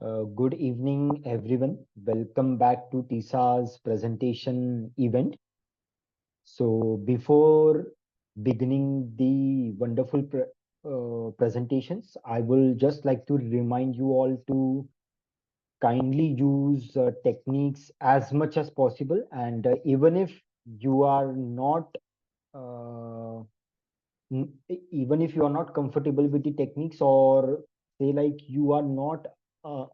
Good evening, everyone. Welcome back to Tisa's presentation event. So, before beginning the wonderful presentations, I will just like to remind you all to kindly use techniques as much as possible. And even if you are not uh, even if you are not comfortable with the techniques, or say like you are not uh,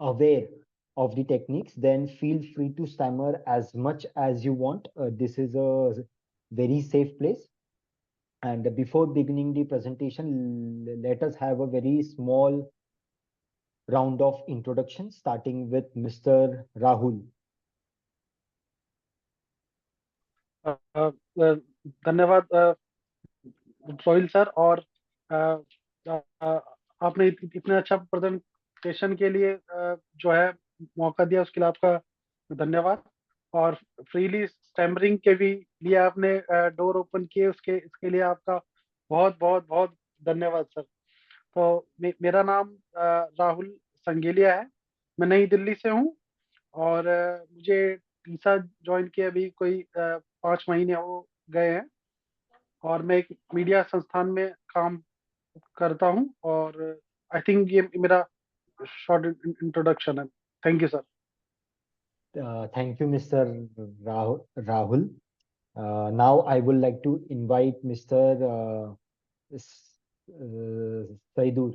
aware of the techniques, then feel free to stammer as much as you want. This is a very safe place. And before beginning the presentation, let us have a very small round of introduction, starting with Mr. Rahul. धन्यवाद Sohil sir और अ, आपने इतने अच्छा presentation के लिए जो है मौका दिया उसके लिए आपका धन्यवाद। और फ्रीली स्टैमरिंग के भी लिए आपने डोर ओपन किए उसके इसके लिए आपका बहुत बहुत बहुत धन्यवाद सर। तो मेरा नाम राहुल संगेलिया है। मैं नई दिल्ली से हूँ और मुझे टीसा ज्वाइन किए अभी कोई 5 महीने हो गए हैं और मैं एक मीडिया संस्थान में काम करता हूँ और आई थिंक ये मेरा शॉर्ट इंट्रोडक्शन है। Thank you sir. Thank you, Mr. Rahul. Now I would like to invite Mr. Saidur.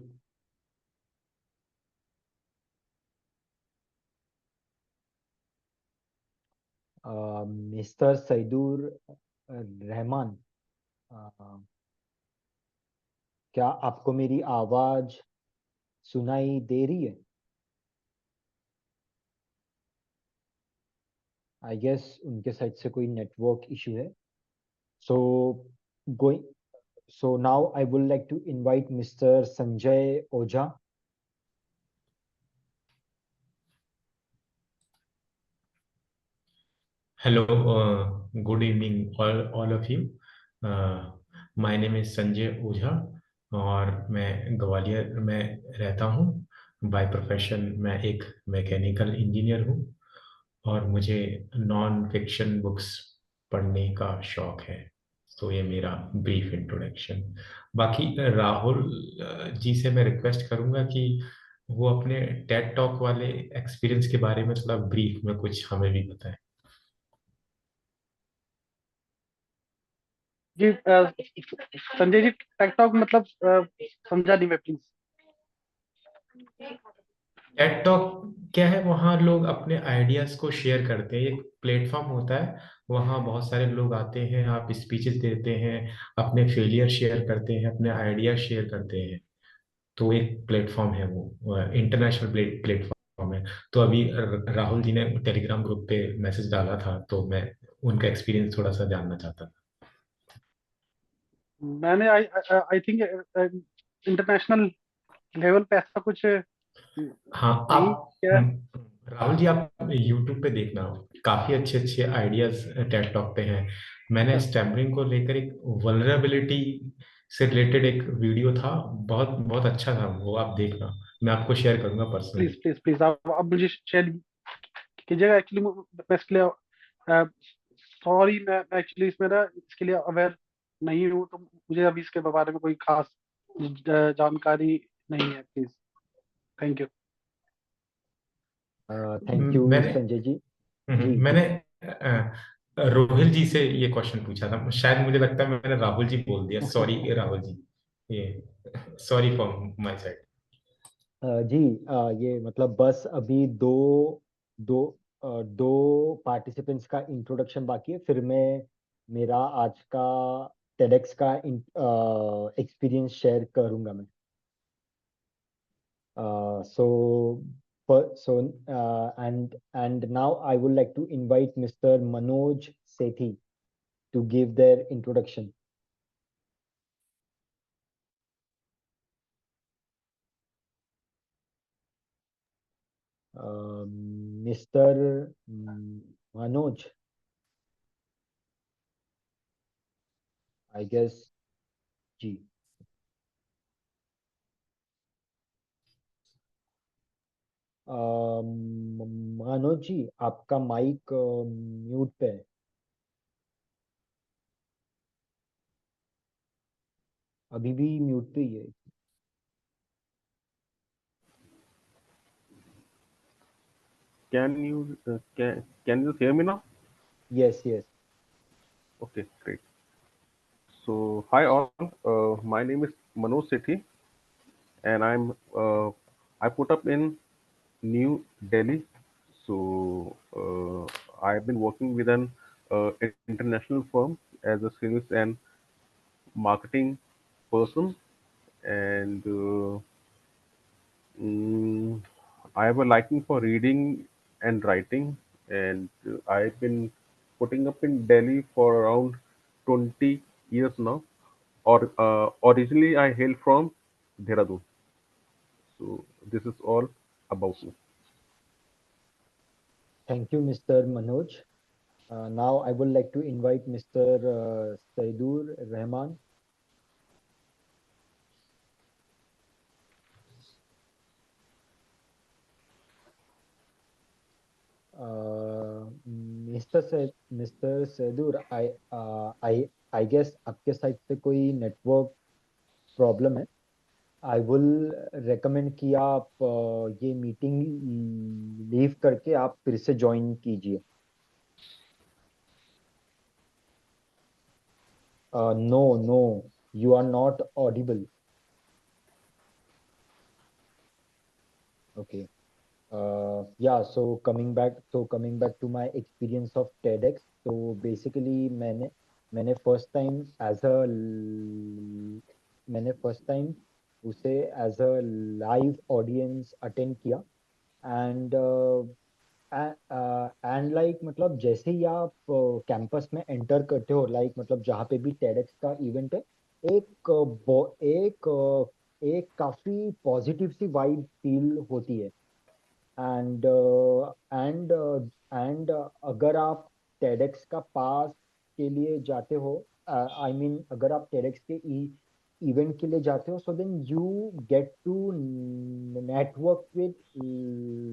Mr. Saidur Rahman, क्या आपको मेरी आवाज सुनाई दे रही है? आई गेस उनके साइड से कोई नेटवर्क इशू है। So going so now I would like to invite Mr Sanjay Ojha. Hello, good evening, all of you. My name is Sanjay Ojha और मैं ग्वालियर में रहता हूँ। बाय प्रोफेशन मैं एक मैकेनिकल इंजीनियर हूँ और मुझे नॉन फिक्शन बुक्स पढ़ने का शौक है। तो ये मेरा ब्रीफ इंट्रोडक्शन। बाकी राहुल जी से मैं रिक्वेस्ट करूँगा कि वो अपने टेड टॉक वाले एक्सपीरियंस के बारे में थोड़ा ब्रीफ में कुछ हमें भी बताएं। जी संजय जी टेकटॉक मतलब समझा नहीं मैं प्लीज। टेड टॉक क्या है? वहाँ लोग अपने आइडियाज को शेयर करते हैं। एक प्लेटफॉर्म होता है, वहाँ बहुत सारे लोग आते हैं, आप स्पीचेस देते हैं, अपने फेलियर शेयर करते हैं, अपने आइडिया शेयर करते हैं। तो एक प्लेटफॉर्म है, वो इंटरनेशनल प्लेटफॉर्म है। तो अभी राहुल जी ने टेलीग्राम ग्रुप पे मैसेज डाला था, तो मैं उनका एक्सपीरियंस थोड़ा सा जानना चाहता था। मैंने आई थिंक इंटरनेशनल लेवल पे ऐसा कुछ हाँ, नहीं आप किया। राहुल जी आप यूट्यूब पे देखना, काफी अच्छे अच्छे आइडियाज टेड टॉक पे हैं। मैंने स्टैमरिंग को लेकर एक वल्नरेबिलिटी से रिलेटेड एक वीडियो था, बहुत बहुत अच्छा था वो, आप देखना। मैं आपको शेयर करूंगा पर्सनली। प्लीज प्लीज प्लीज आप मुझे शेयर कीजिएगा। एक्चुअली मैं इसके लिए सॉरी, मैं एक्चुअली इसमें ना इसके लिए अवेयर नहीं हूँ तो मुझे अभी इसके बारे में कोई खास जानकारी नहीं है। Please thank you. Thank you मैंने संजय जी। जी मैंने रोहिल जी से ये क्वेश्चन पूछा था, शायद मुझे लगता है मैंने राहुल जी बोल दिया, सॉरी राहुल जी, ये सॉरी फॉर माय साइड। जी ये मतलब बस अभी दो दो दो पार्टिसिपेंट्स का इंट्रोडक्शन बाकी है, फिर मैं मेरा आज का टेडेक्स का एक्सपीरियंस शेयर करूंगा मैं। So, and now I would like to invite Mr. Manoj Sethi to give their introduction. Mr. Manoj, I guess, G. Manoj ji, आपका माइक म्यूट पे है, अभी भी म्यूट पे ही है। Can you hear me now? Yes yes. Okay, great. So hi all. My name is Manoj Sethi, and I put up in New Delhi. So I've been working with an international firm as a sales and marketing person, and mm, I have a liking for reading and writing, and I've been putting up in Delhi for around 20 years now. Or originally, I hail from Dehradun. So this is all about me. Thank you, Mr. Manoj. Now I would like to invite Mr. Saidur Rahman. Mr Saidur, I guess आपके side से कोई network problem है। I will recommend कि आप ये meeting leave करके आप फिर से ज्वाइन कीजिए। No no, you are not audible. Okay. Yeah, so coming back to my experience of TEDx. So basically मैंने फर्स्ट टाइम एज अ मैंने फर्स्ट टाइम उसे as a live audience attend किया। And and like मतलब जैसे ही आप campus में enter करते हो, लाइक मतलब जहाँ पे भी TEDx का इवेंट है, एक एक काफी पॉजिटिव सी वाइब फील होती है। एंड एंड अगर आप टेडेक्स का पास के लिए जाते हो, आई मीन अगर आप टेडेक्स के इवेंट के लिए जाते हो, so then you get to network with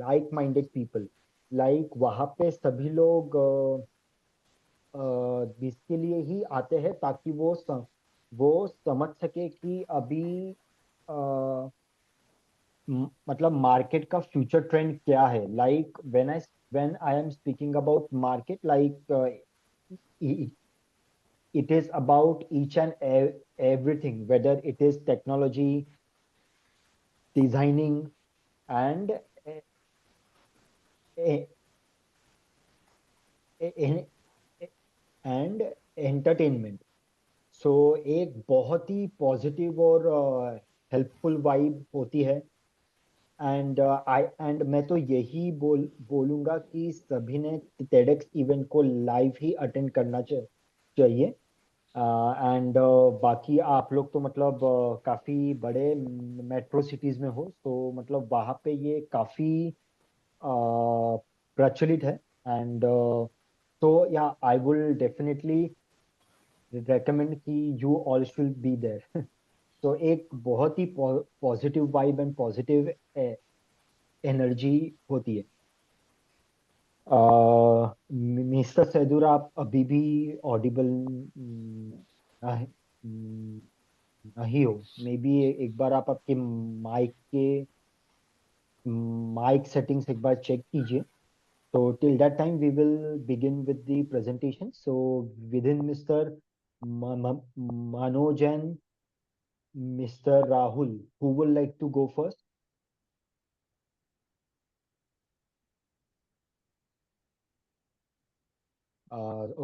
like minded people. Like वहाँ पे सभी लोग इसके लिए ही आते हैं ताकि वो समझ सके कि अभी मतलब मार्केट का फ्यूचर ट्रेंड क्या है। Like when I am speaking about market, like it is about each and everything, whether it is technology, designing, and eh, eh, and entertainment. सो एक बहुत ही पॉजिटिव और हेल्पफुल वाइब होती है। एंड मैं तो यही बोलूंगा कि सभी ने TEDx इवेंट को लाइव ही अटेंड करना चाहिए। एंड बाकी आप लोग तो मतलब काफी बड़े मेट्रो सिटीज में हो, तो मतलब वहाँ पे ये काफी प्रचलित है। एंड तो या आई विल डेफिनेटली रेकमेंड कि you all should be there. तो एक बहुत ही positive vibe and positive energy होती है। मिस्टर सैदूर, आप अभी भी ऑडिबल नहीं हो। मे बी एक बार आप आपके माइक सेटिंग्स एक बार चेक कीजिए। तो till that time we will begin with the presentation. So within Mr. Manoj and Mr. Rahul, who would like to go first?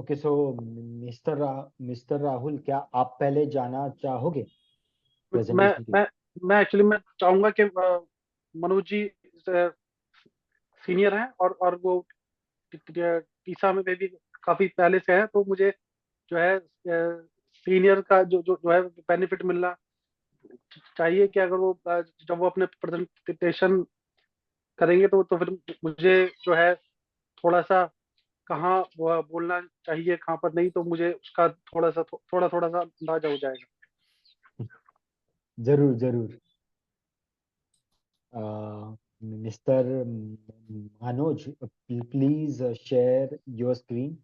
Okay, so mister Rahul, क्या आप पहले जाना चाहोगे मैं प्रेजेंटेशन के लिए? मैं एक्चुअली मैं चाहूंगा कि मनोज जी सीनियर हैं और वो टीसा में भी काफी पहले से है, तो मुझे जो है सीनियर का जो है बेनिफिट मिलना चाहिए कि अगर वो जब वो अपने प्रेजेंटेशन करेंगे तो फिर मुझे जो है थोड़ा सा कहाँ वो बोलना चाहिए कहाँ पर नहीं, तो मुझे उसका थोड़ा सा अंदाजा हो जाएगा। जरूर जरूर। Mr. Manoj, please share your screen.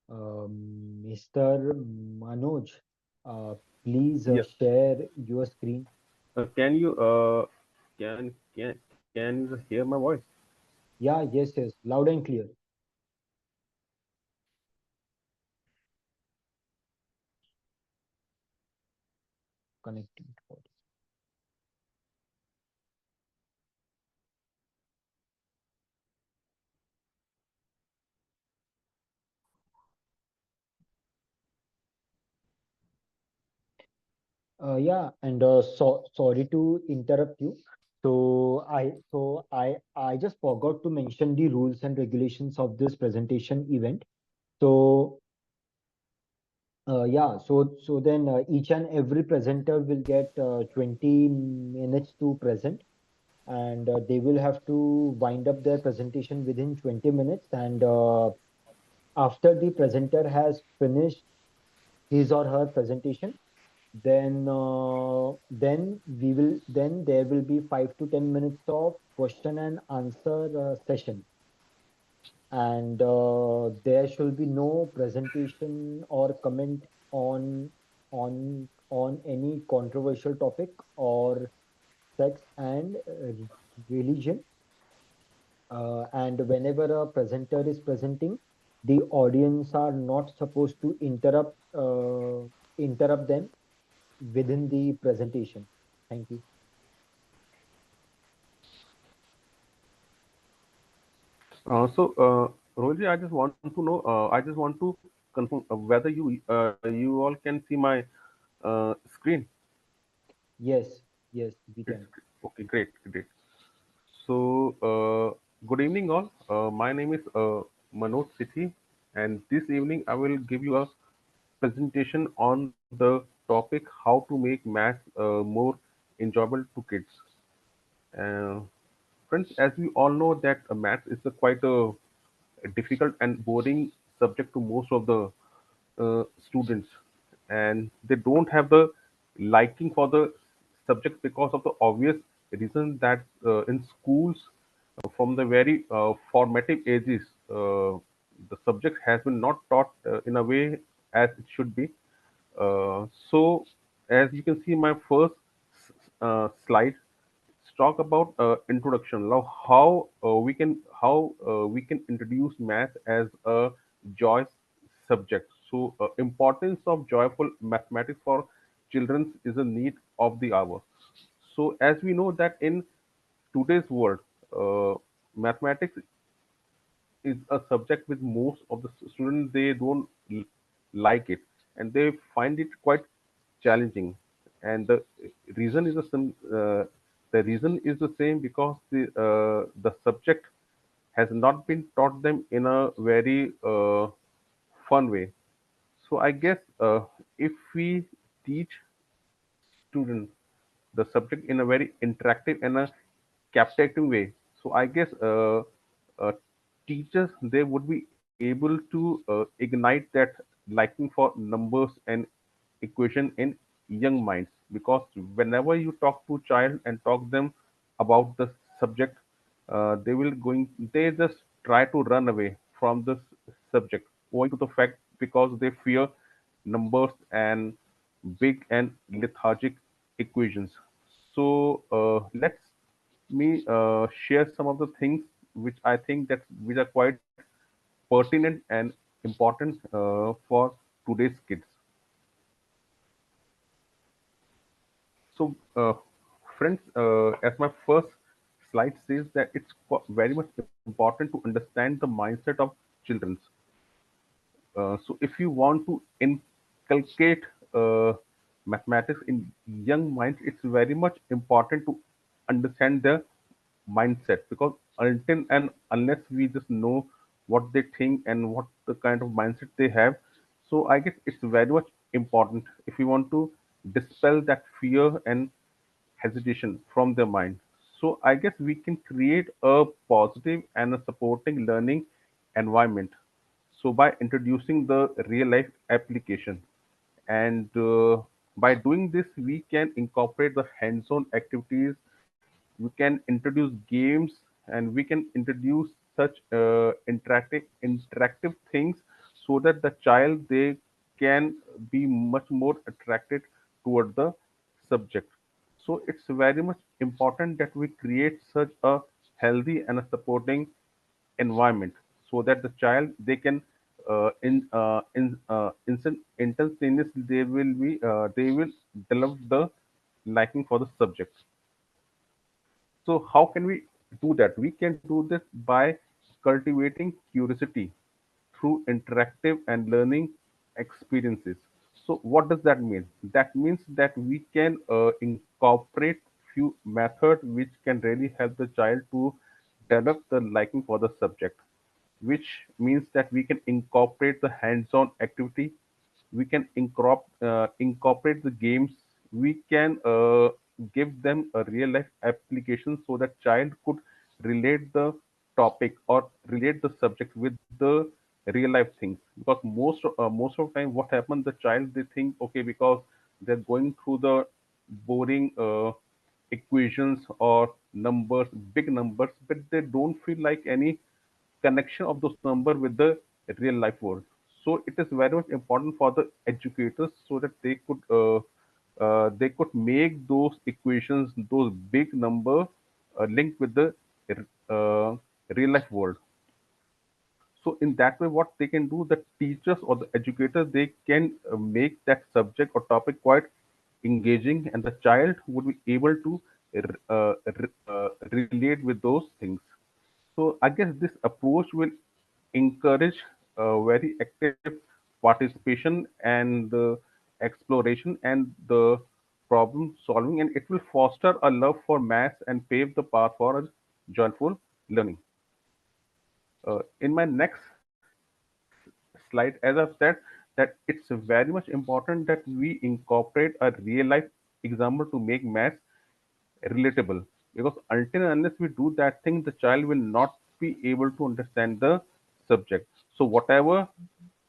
Mr. Manoj, uh, please Yeah. share your screen. Can you can you hear my voice? Yeah, yes, yes, loud and clear. Connecting. Yeah, and sorry to interrupt you. So I just forgot to mention the rules and regulations of this presentation event. So yeah, so then each and every presenter will get 20 minutes to present, and they will have to wind up their presentation within 20 minutes. And after the presenter has finished his or her presentation, then there will be 5 to 10 minutes of question and answer session, and there should be no presentation or comment on on any controversial topic or sex and religion. And whenever a presenter is presenting, the audience are not supposed to interrupt them within the presentation. Thank you. Rohit, I just want to know. I just want to confirm whether you all can see my screen. Yes, yes, we It's can. okay. Great, great. So, good evening, all. My name is Manoj Sithi, and this evening I will give you a presentation on the topic how to make math more enjoyable to kids. Uh, Friends, as we all know that math is a quite a difficult and boring subject to most of the students, and they don't have the liking for the subject because of the obvious reason that in schools from the very formative ages the subject has been not taught in a way as it should be. So, as you can see, my first slide, let's talk about introduction. Now, how we can introduce math as a joy subject. So, importance of joyful mathematics for children is a need of the hour. So, as we know that in today's world, mathematics is a subject with most of the students they don't like it, and they find it quite challenging. And reason is the same. The reason is the same because the subject has not been taught them in a very fun way. So I guess if we teach students the subject in a very interactive and a captivating way, so I guess uh, teachers they would be able to ignite that liking for numbers and equation in young minds, because whenever you talk to child and talk them about the subject, they just try to run away from this subject owing to the fact because they fear numbers and big and lethargic equations. So let's me share some of the things which I think that which are quite pertinent and important for today's kids. So, friends, as my first slide says that it's very much important to understand the mindset of children. So if you want to inculcate uh, mathematics in young minds, it's very much important to understand their mindset, because until and unless we just know what they think and what the kind of mindset they have, so I guess it's very much important if you want to dispel that fear and hesitation from their mind. So I guess we can create a positive and a supporting learning environment. So by introducing the real life application, and by doing this, we can incorporate the hands-on activities. We can introduce games, and we can introduce such interactive things so that the child they can be much more attracted toward the subject. So it's very much important that we create such a healthy and a supporting environment so that the child they can instantaneously they will develop the liking for the subject. So how can we do that? We can do this by cultivating curiosity through interactive and learning experiences. So what does that mean? That means that we can incorporate few methods which can really help the child to develop the liking for the subject, which means that we can incorporate the hands-on activity, we can incorporate the games, we can give them a real life application so that child could relate the topic or relate the subject with the real life things. Because most of the time what happens, the child they think okay, because they're going through the boring equations or numbers, big numbers, but they don't feel like any connection of those numbers with the real life world. So it is very much important for the educators so that they could make those equations, those big number linked with the uh, real life world. So in that way, what they can do, the teachers or the educators, they can make that subject or topic quite engaging, and the child would be able to relate with those things. So I guess this approach will encourage very active participation and exploration and the problem solving, and it will foster a love for maths and pave the path for a joyful learning. In my next slide, as I've said, that it's very much important that we incorporate a real life example to make maths relatable. Because until and unless we do that thing, the child will not be able to understand the subject. So whatever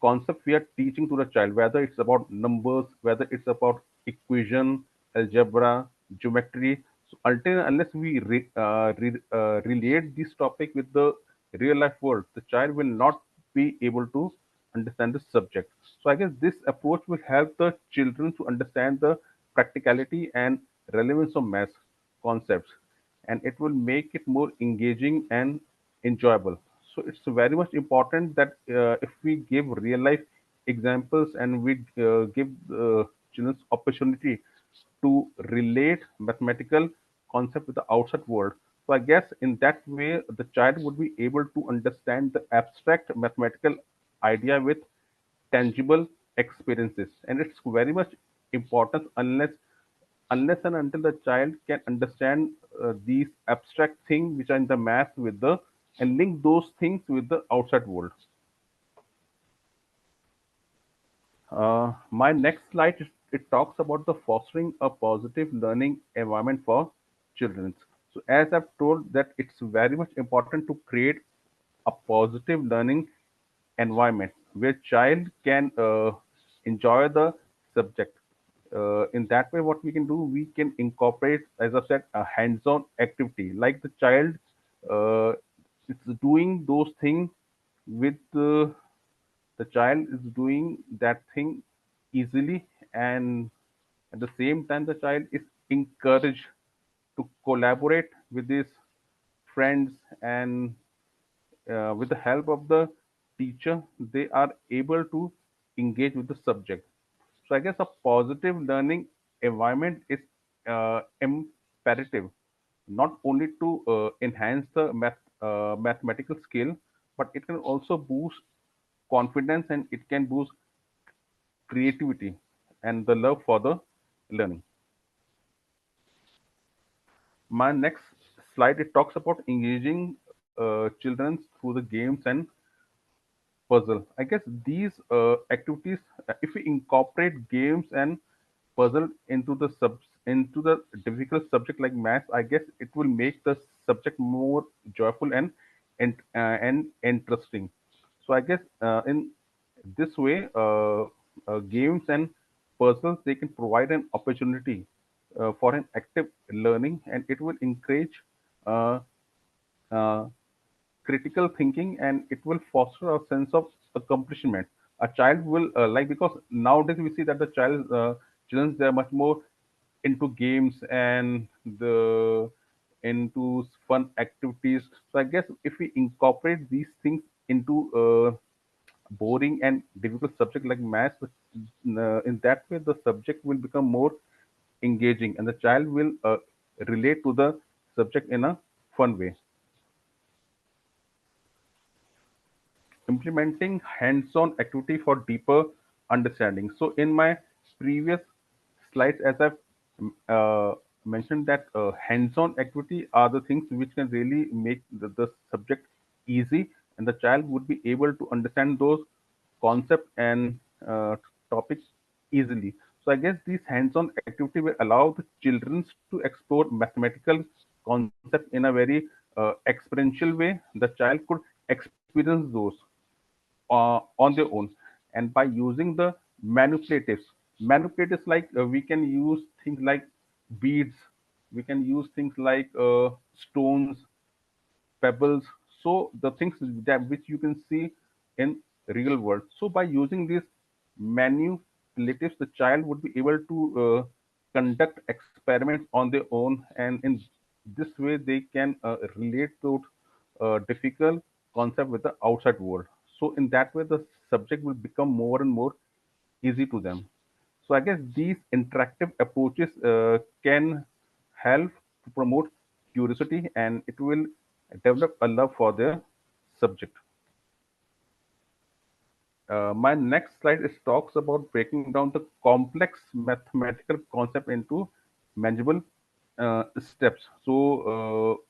concept we are teaching to the child, whether it's about numbers, whether it's about equation, algebra, geometry, so until and unless we relate this topic with the real life world, the child will not be able to understand the subject. So I guess this approach will help the children to understand the practicality and relevance of math concepts, and it will make it more engaging and enjoyable. So it's very much important that if we give real life examples and we give children opportunity to relate mathematical concept with the outside world. So I guess in that way the child would be able to understand the abstract mathematical idea with tangible experiences, and it's very much important unless and until the child can understand these abstract things which are in the math with the and link those things with the outside world. My next slide it talks about the fostering a positive learning environment for children. So as I've told that it's very much important to create a positive learning environment where child can enjoy the subject. In that way, what we can do, we can incorporate, as I said, a hands-on activity. Like the child, uh, it's doing those things with the child is doing that thing easily, and at the same time, the child is encouraged to collaborate with his friends, and with the help of the teacher, they are able to engage with the subject. So I guess a positive learning environment is imperative, not only to enhance the mathematical skill, but it can also boost confidence and it can boost creativity and the love for the learning. My next slide it talks about engaging children through the games and puzzle. I guess these activities, if we incorporate games and puzzled into the difficult subject like math, I guess it will make the subject more joyful and interesting. So I guess in this way, games and puzzles, they can provide an opportunity for an active learning, and it will encourage uh, uh, critical thinking, and it will foster a sense of accomplishment. A child will like, because nowadays we see that the children, they are much more into games and the into fun activities. So I guess if we incorporate these things into boring and difficult subject like maths, in that way the subject will become more engaging, and the child will relate to the subject in a fun way. Implementing hands-on activity for deeper understanding. So in my previous slides, as I've mentioned, that hands-on activity are the things which can really make the subject easy, and the child would be able to understand those concepts and topics easily. So I guess these hands-on activity will allow the children to explore mathematical concepts in a very experiential way. The child could experience those on their own, and by using the manipulatives like we can use things like beads, we can use things like stones, pebbles, so the things that which you can see in real world. So by using these manipulatives, the child would be able to conduct experiments on their own, and in this way they can relate to difficult concept with the outside world. So in that way the subject will become more and more easy to them. So I guess these interactive approaches can help to promote curiosity, and it will develop a love for their subject. My next slide is talks about breaking down the complex mathematical concept into manageable steps. So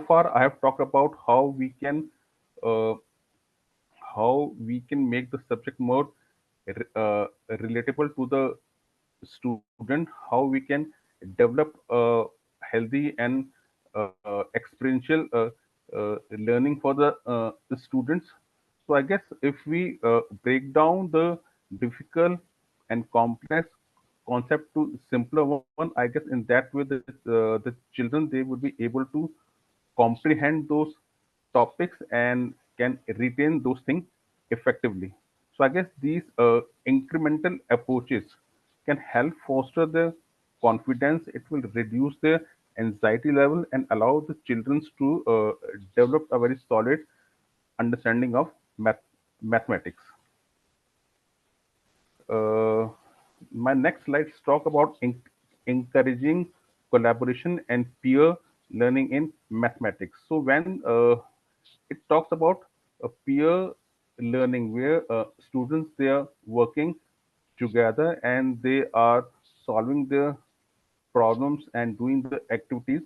far I have talked about uh, how we can make the subject more relatable to the student, how we can develop a healthy and experiential learning for the students. So I guess if we break down the difficult and complex concept to simpler one, I guess in that way the children, they would be able to comprehend those topics and can retain those things effectively. So I guess these incremental approaches can help foster their confidence. It will reduce their anxiety level and allow the children to develop a very solid understanding of mathematics. Uh, my next slides talk about encouraging collaboration and peer learning in mathematics. So when it talks about a peer learning, where students, they are working together and they are solving their problems and doing the activities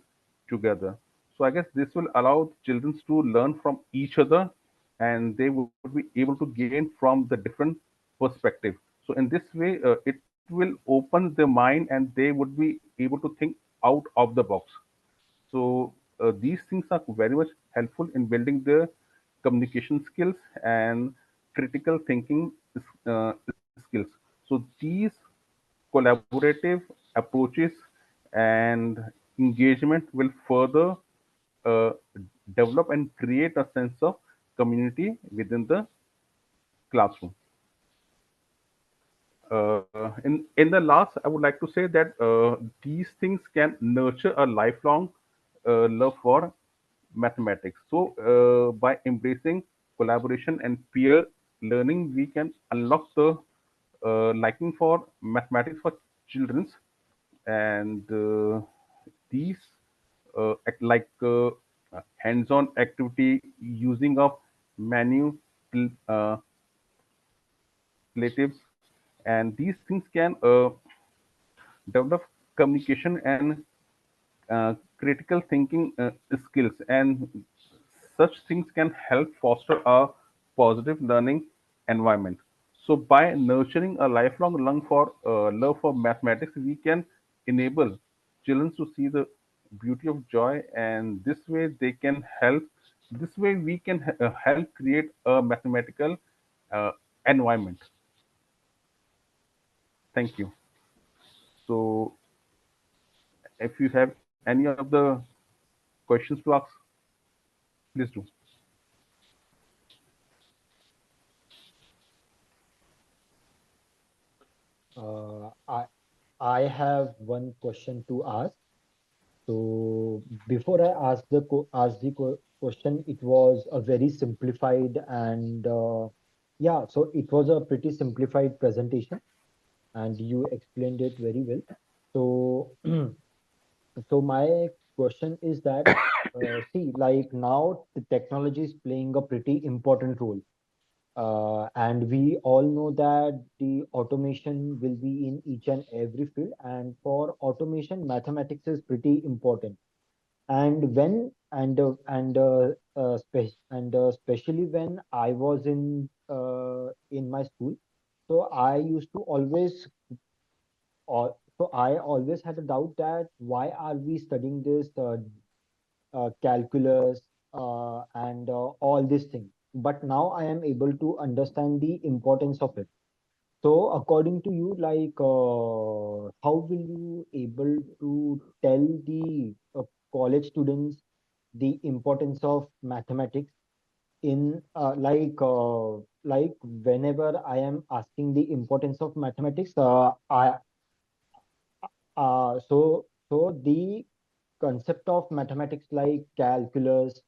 together. So I guess this will allow children to learn from each other, and they would be able to gain from the different perspective. So in this way, it will open their mind and they would be able to think out of the box. So these things are very much helpful in building their communication skills and critical thinking skills. So these collaborative approaches and engagement will further uh, develop and create a sense of community within the classroom. In the last, I would like to say that these things can nurture a lifelong love for mathematics. So by embracing collaboration and peer learning, we can unlock the liking for mathematics for children, and these like hands-on activity using of manu uh, relatives, and these things can develop communication and critical thinking skills, and such things can help foster a positive learning environment. So by nurturing a lifelong love for mathematics, we can enable children to see the beauty of joy, and this way they can help. This way we can help create a mathematical uh, environment. Thank you. So if you have any of the questions to ask, please do. Uh, I I have one question to ask. So before I ask the question, it was a very simplified and yeah, so it was a pretty simplified presentation, and you explained it very well. So so my question is that see, like now the technology is playing a pretty important role. And we all know that the automation will be in each and every field, and for automation, mathematics is pretty important. And when and especially when I was in my school, so I used to always so I always had a doubt that why are we studying this calculus and all these things. But now I am able to understand the importance of it. So according to you, like how will you able to tell the college students the importance of mathematics in like whenever I am asking the importance of mathematics, so the concept of mathematics like calculus,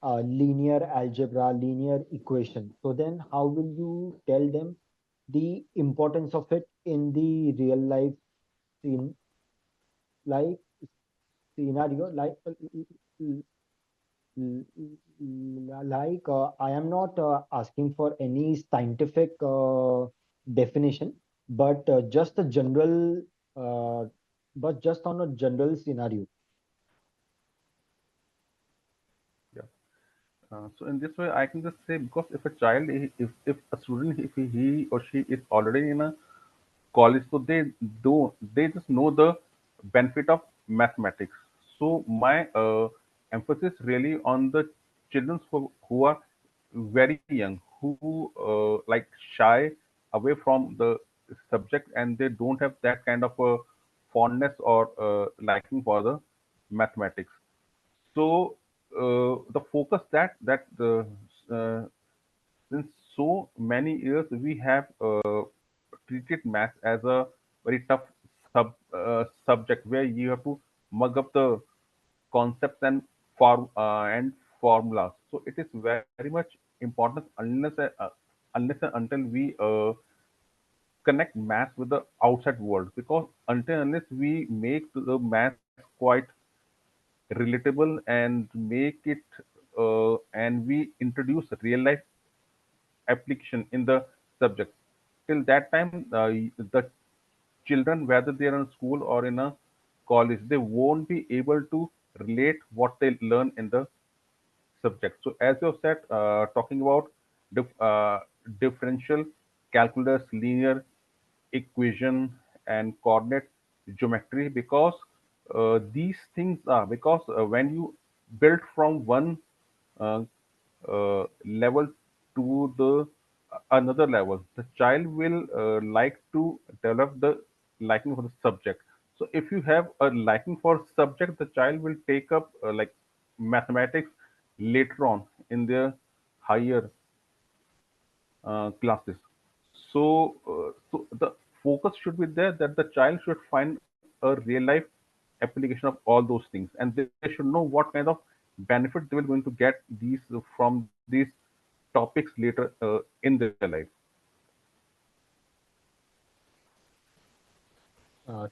linear algebra, linear equation. So then how will you tell them the importance of it in the real life scene, like scenario, I am not asking for any scientific definition, but just a general, uh, but just on a general scenario. Yeah. So in this way, I can just say, because if a child, if a student, if he or she is already in a college, so they just know the benefit of mathematics. So my emphasis really on the children who are very young, who like shy away from the subject, and they don't have that kind of a fondness or liking for the mathematics. So the focus that uh, since so many years we have treated math as a very tough subject, where you have to mug up the concepts and formulas. So it is very much important, unless and until we connect math with the outside world, because until unless we make the math quite relatable and make it and we introduce real life application in the subject, till that time the children, whether they are in school or in a college, they won't be able to relate what they learn in the subject. So as you have said, talking about differential calculus, linear equation, and coordinate geometry, because these things are, because when you build from one uh, level to the another level, the child will like to develop the liking for the subject. So if you have a liking for subject, the child will take up like mathematics later on in their higher classes. So, so the focus should be there, that the child should find a real life application of all those things, and they should know what kind of benefit they will going to get these from these topics later in their life.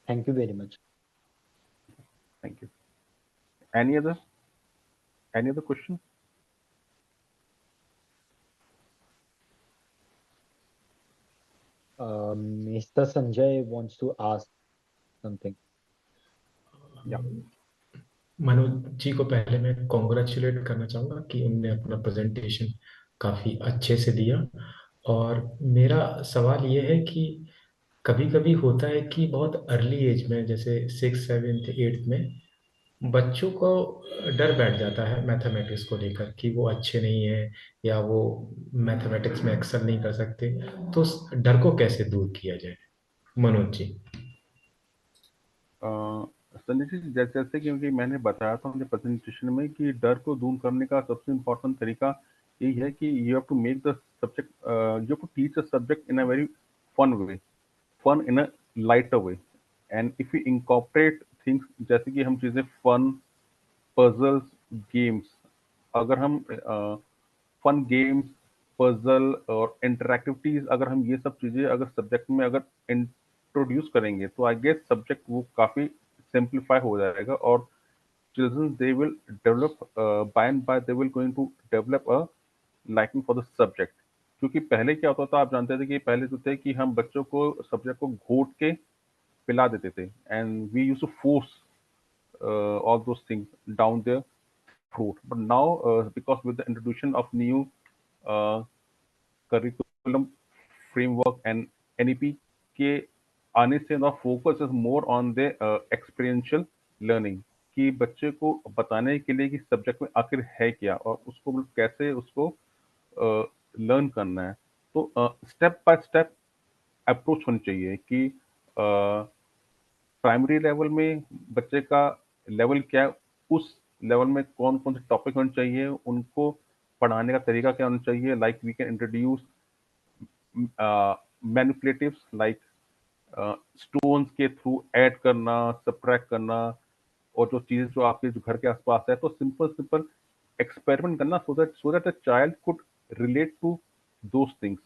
Thank you very much. Thank you. Any other question? Mr. Sanjay wants to ask something. Yeah. Manoj ji को पहले मैं congratulate करना चाहूँगा कि उनने अपना presentation काफ़ी अच्छे से दिया, और मेरा सवाल ये है कि कभी कभी होता है कि बहुत अर्ली एज में, जैसे 6, 7, 8 में बच्चों को डर बैठ जाता है मैथमेटिक्स को लेकर कि वो अच्छे नहीं है या वो मैथमेटिक्स में एक्सेल नहीं कर सकते। तो उस डर को कैसे दूर किया जाए, मनोज जी? संजय जी, जैसे जैसे क्योंकि मैंने बताया था अपने प्रेजेंटेशन में कि डर को दूर करने का सबसे इम्पोर्टेंट तरीका यही है कि you have to make the subject, you have to teach the subject in a very fun way, fun in a lighter way. And if you incorporate things, जैसे कि हम चीज़ें फन, पजल्स, गेम्स, अगर हम फन गेम्स, पजल और इंटरैक्टिविटीज, अगर हम ये सब चीजें अगर सब्जेक्ट में अगर इंट्रोड्यूस करेंगे तो आई गेस सब्जेक्ट वो काफी सिंप्लीफाई हो जाएगा, और children they will develop by and by, they will going to develop a liking for the subject. क्योंकि पहले क्या होता था, आप जानते थे कि पहले जो थे कि हम बच्चों को सब्जेक्ट को घोट के पिला देते थे, and we use to force all those things down their throat. But now, because with the introduction of new uh, curriculum framework and NEP के आने से ना focus is more on the experiential learning, कि बच्चे को बताने के लिए कि सब्जेक्ट में आखिर है क्या और उसको कैसे उसको लर्न करना है। तो स्टेप बाय स्टेप अप्रोच होनी चाहिए कि प्राइमरी लेवल में बच्चे का लेवल क्या है, उस लेवल में कौन कौन से टॉपिक होने चाहिए, उनको पढ़ाने का तरीका क्या होना चाहिए। Like we can introduce manipulatives like stones के थ्रू ऐड करना, सब्ट्रैक्ट करना, और जो चीजें जो आपके जो घर के आसपास है, तो सिंपल सिंपल एक्सपेरिमेंट करना, so that the child could relate to those things.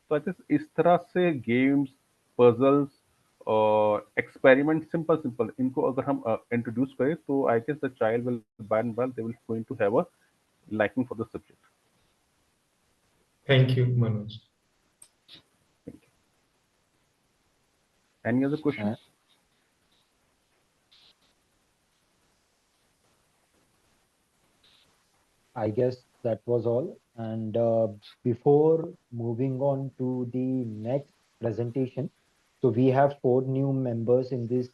तो आई थिंक इस तरह से गेम्स, पजल्स और एक्सपेरिमेंट, सिंपल सिंपल इनको अगर हम इंट्रोड्यूस करें तो I guess the child will by and by they will going to have a liking for the subject. Thank you Manoj. Thank you. Any other questions? I guess that was all. And before moving on to the next presentation, so we have four new members in this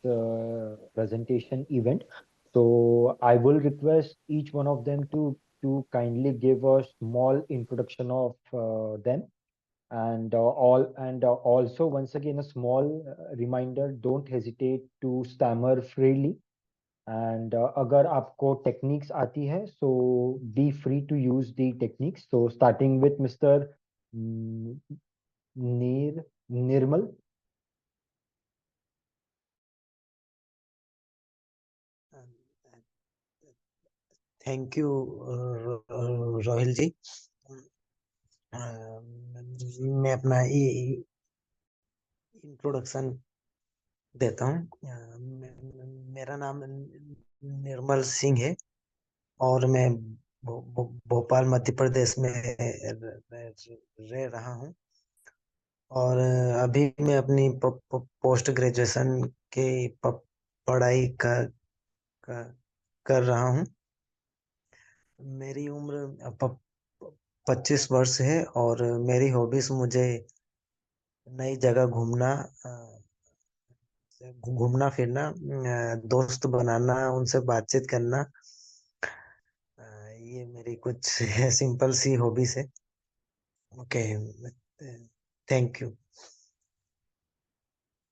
presentation event. So I will request each one of them to kindly give a small introduction of them, and also once again a small reminder: don't hesitate to stammer freely, and अगर आपको techniques आती है so be free to use the techniques. So starting with Mr Nirmal. Thank you Rohil ji. मैं अपना introduction देता हूँ। मेरा नाम निर्मल सिंह है और मैं भोपाल मध्य प्रदेश में रह रहा हूँ, और अभी मैं अपनी पोस्ट ग्रेजुएशन की पढ़ाई कर रहा हूँ। मेरी उम्र 25 वर्ष है और मेरी हॉबीज मुझे नई जगह घूमना फिरना, दोस्त बनाना, उनसे बातचीत करना, ये मेरी कुछ सिंपल सी हॉबीज है। Okay, thank you.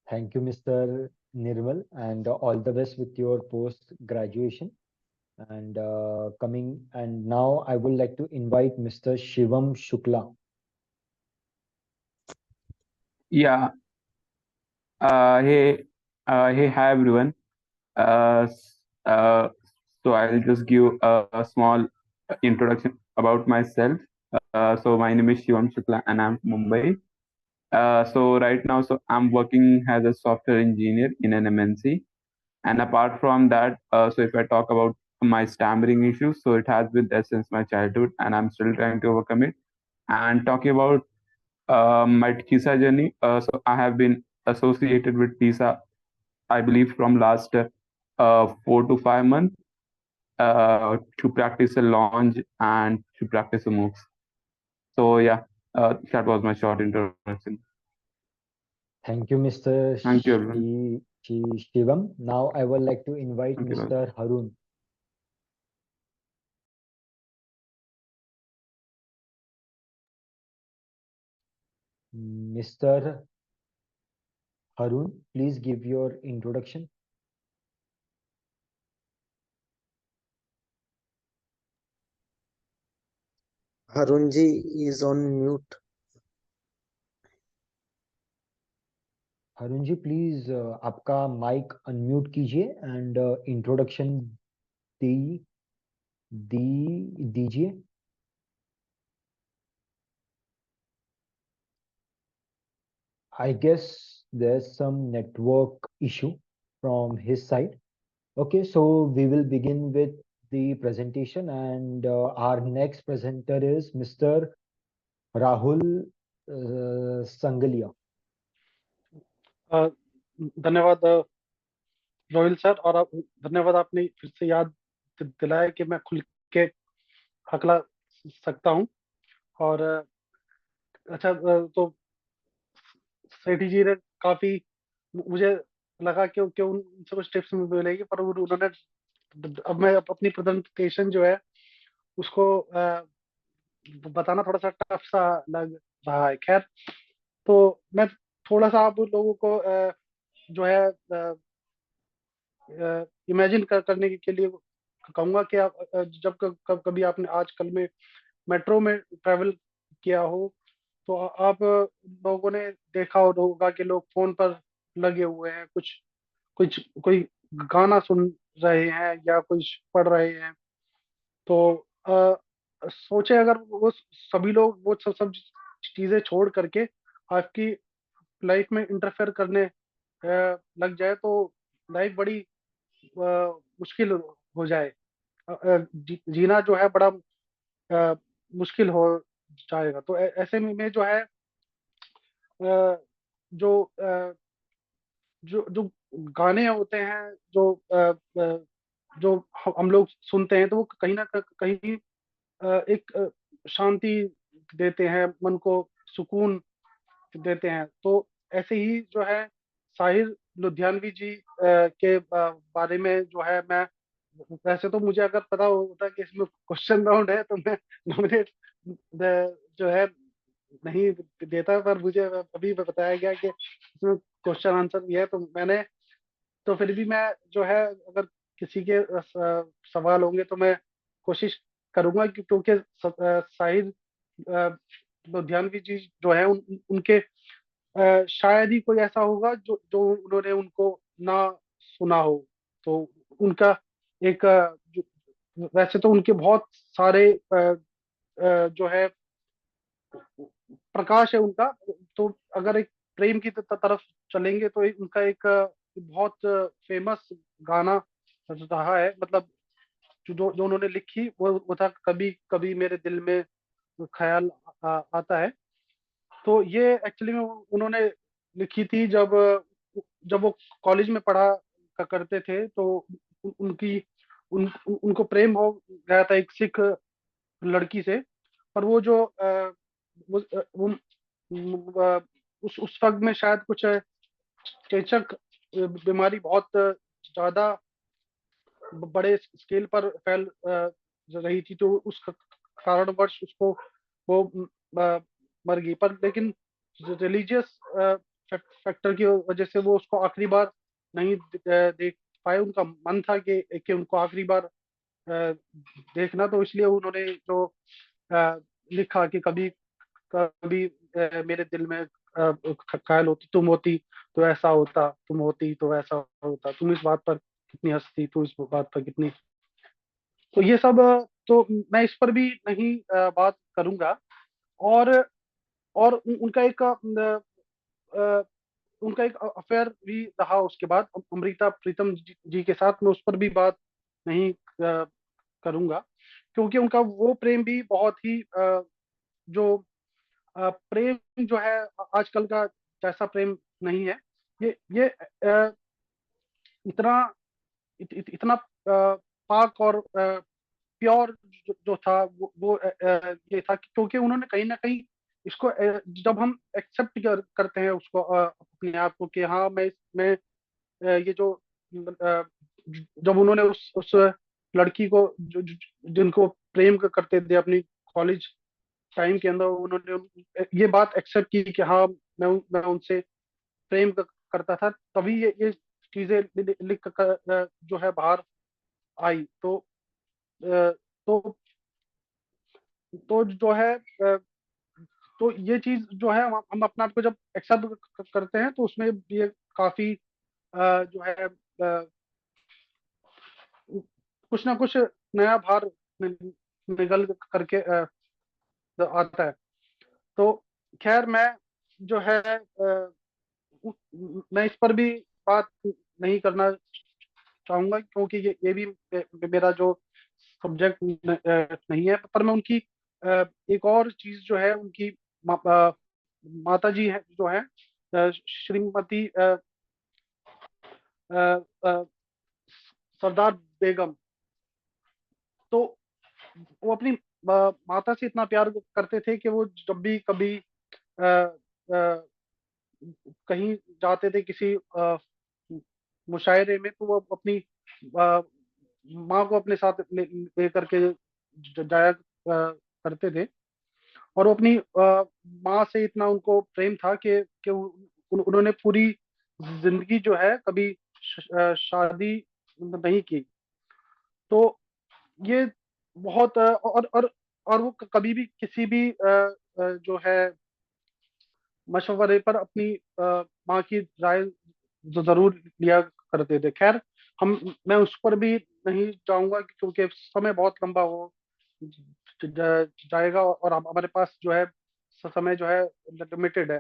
Thank you mister Nirmal and all the best with your post graduation. And coming and now I would like to invite mister Shivam Shukla. Yeah. Hey, hi everyone. Uh, s- uh, so I'll just give a small introduction about myself. So my name is Shivam Shukla and I'm from Mumbai. So right now, so I'm working as a software engineer in an MNC. And apart from that, so if I talk about my stammering issues, so it has been there since my childhood, and I'm still trying to overcome it. And talking about my Tisa journey, so I have been associated with Tisa, I believe, from last 4 to 5 months to practice a launch and to practice a moves. So yeah, That was my short introduction. Thank you, Mr. Thank you, everyone. Shivam. Now I would like to invite Thank you, Raj. Mr. Harun. Mr. Harun, please give your introduction. Harun ji is on mute. Harun ji please आपका mic unmute कीजिए and introduction दी दीजिए. I guess there's some network issue from his side. Okay, so we will begin with the presentation, and our next presenter is Mr. Rahul Sangalia. धन्यवाद Rohail sir, और धन्यवाद आपने फिर से याद दिलाया कि मैं खुल के हकला सकता हूँ. और अच्छा, तो सेठी जी ने काफी, मुझे लगा कि उनसे कुछ टिप्स मिलेगी, पर उन्होंने, अब मैं अपनी प्रेजेंटेशन जो है उसको बताना थोड़ा सा टफ सा लग रहा है. खैर, तो मैं थोड़ा सा आप लोगों को जो है इमेजिन करने के लिए कहूंगा कि आप जब कभी आपने आजकल में मेट्रो में ट्रैवल किया हो, तो आप लोगों ने देखा होगा कि लोग फोन पर लगे हुए हैं, कुछ कुछ कोई गाना सुन रहे हैं या कुछ पढ़ रहे हैं. तो सोचे अगर वो सभी लोग वो सब चीजें छोड़ करके आपकी लाइफ में इंटरफेयर करने लग जाए, तो लाइफ बड़ी मुश्किल हो जाए. जीना जो है बड़ा मुश्किल हो जाएगा. तो ऐसे में जो है जो जो जो गाने होते हैं, जो हम लोग सुनते हैं, तो वो कहीं ना कहीं एक शांति देते हैं, मन को सुकून देते हैं. तो ऐसे ही जो है साहिर लुधियानवी जी के बारे में जो है, मैं वैसे तो मुझे अगर पता होता कि इसमें क्वेश्चन राउंड है तो मैं नॉमिनेट जो है नहीं देता, पर मुझे अभी बताया गया कि इसमें क्वेश्चन आंसर भी है, तो मैंने, तो फिर भी मैं जो है, अगर किसी के सवाल होंगे तो मैं कोशिश करूंगा, क्योंकि साहिर लुधियानवी जी जो है उनके शायद ही कोई ऐसा होगा जो जो उन्होंने उनको ना सुना हो. तो उनका एक वैसे तो उनके बहुत सारे जो है प्रकाश है उनका. तो अगर एक प्रेम की तरफ चलेंगे, तो उनका एक बहुत फेमस गाना रहा है, मतलब जो जो उन्होंने लिखी, वो था कभी कभी मेरे दिल में ख्याल आता है. तो ये एक्चुअली में उन्होंने लिखी थी जब जब वो कॉलेज में पढ़ा करते थे. तो उनकी उनको प्रेम हो गया था एक सिख लड़की से. पर वो जो वो उस वक्त में शायद कुछ चेचक बीमारी बहुत ज्यादा बड़े स्केल पर फैल रही थी, तो उस कारणवश उसको वो मर गई. पर लेकिन रिलीजियस फैक्टर की वजह से वो उसको आखिरी बार नहीं देख पाए. उनका मन था कि उनको आखिरी बार देखना, तो इसलिए उन्होंने जो लिखा कि कभी कभी मेरे दिल में ख्याल होती, तुम होती तो ऐसा होता, तुम होती तो ऐसा होता, तुम इस बात पर कितनी हंसती, तू इस बात पर कितनी. तो ये सब तो मैं इस पर भी नहीं बात करूंगा. और उनका एक उनका एक अफेयर भी रहा उसके बाद अमृता प्रीतम जी के साथ. मैं उस पर भी बात नहीं करूंगा, क्योंकि उनका वो प्रेम भी बहुत ही जो प्रेम जो है आजकल का जैसा प्रेम नहीं है. ये इतना इतना पाक और प्योर जो था, वो ये था क्योंकि उन्होंने कहीं ना कहीं इसको जब हम एक्सेप्ट करते हैं उसको, अपने आप को, कि हाँ मैं ये जो जब उन्होंने उस लड़की को जिनको प्रेम करते थे अपनी कॉलेज टाइम के अंदर, उन्होंने ये बात एक्सेप्ट की कि हाँ मैं उनसे प्रेम करता था, तभी ये चीजें लिख कर जो है बाहर आई। तो तो जो है तो ये चीज जो है, हम अपने आप को जब एक्सेप्ट करते हैं तो उसमें ये काफी जो है कुछ ना कुछ नया भार निकल करके आता है। तो खैर मैं जो है मैं इस पर भी बात नहीं करना चाहूंगा, क्योंकि ये भी मेरा जो सब्जेक्ट नहीं है। पर मैं उनकी एक और चीज जो है, उनकी माता जी है जो है, श्रीमती अ, अ, सरदार बेगम, तो वो अपनी माता से इतना प्यार करते थे कि वो जब भी कभी अ, अ, कहीं जाते थे किसी मुशायरे में, तो वो अपनी माँ को अपने साथ ले करके जाया करते थे। और वो अपनी माँ से इतना उनको प्रेम था कि उन्होंने पूरी जिंदगी जो है कभी शादी नहीं की। तो ये बहुत और वो कभी भी किसी भी जो है मशवरे पर अपनी माँ की राय जरूर लिया करते थे। खैर हम मैं उस पर भी नहीं जाऊंगा, क्योंकि समय बहुत लंबा हो जाएगा और हमारे पास जो है समय जो है लिमिटेड है।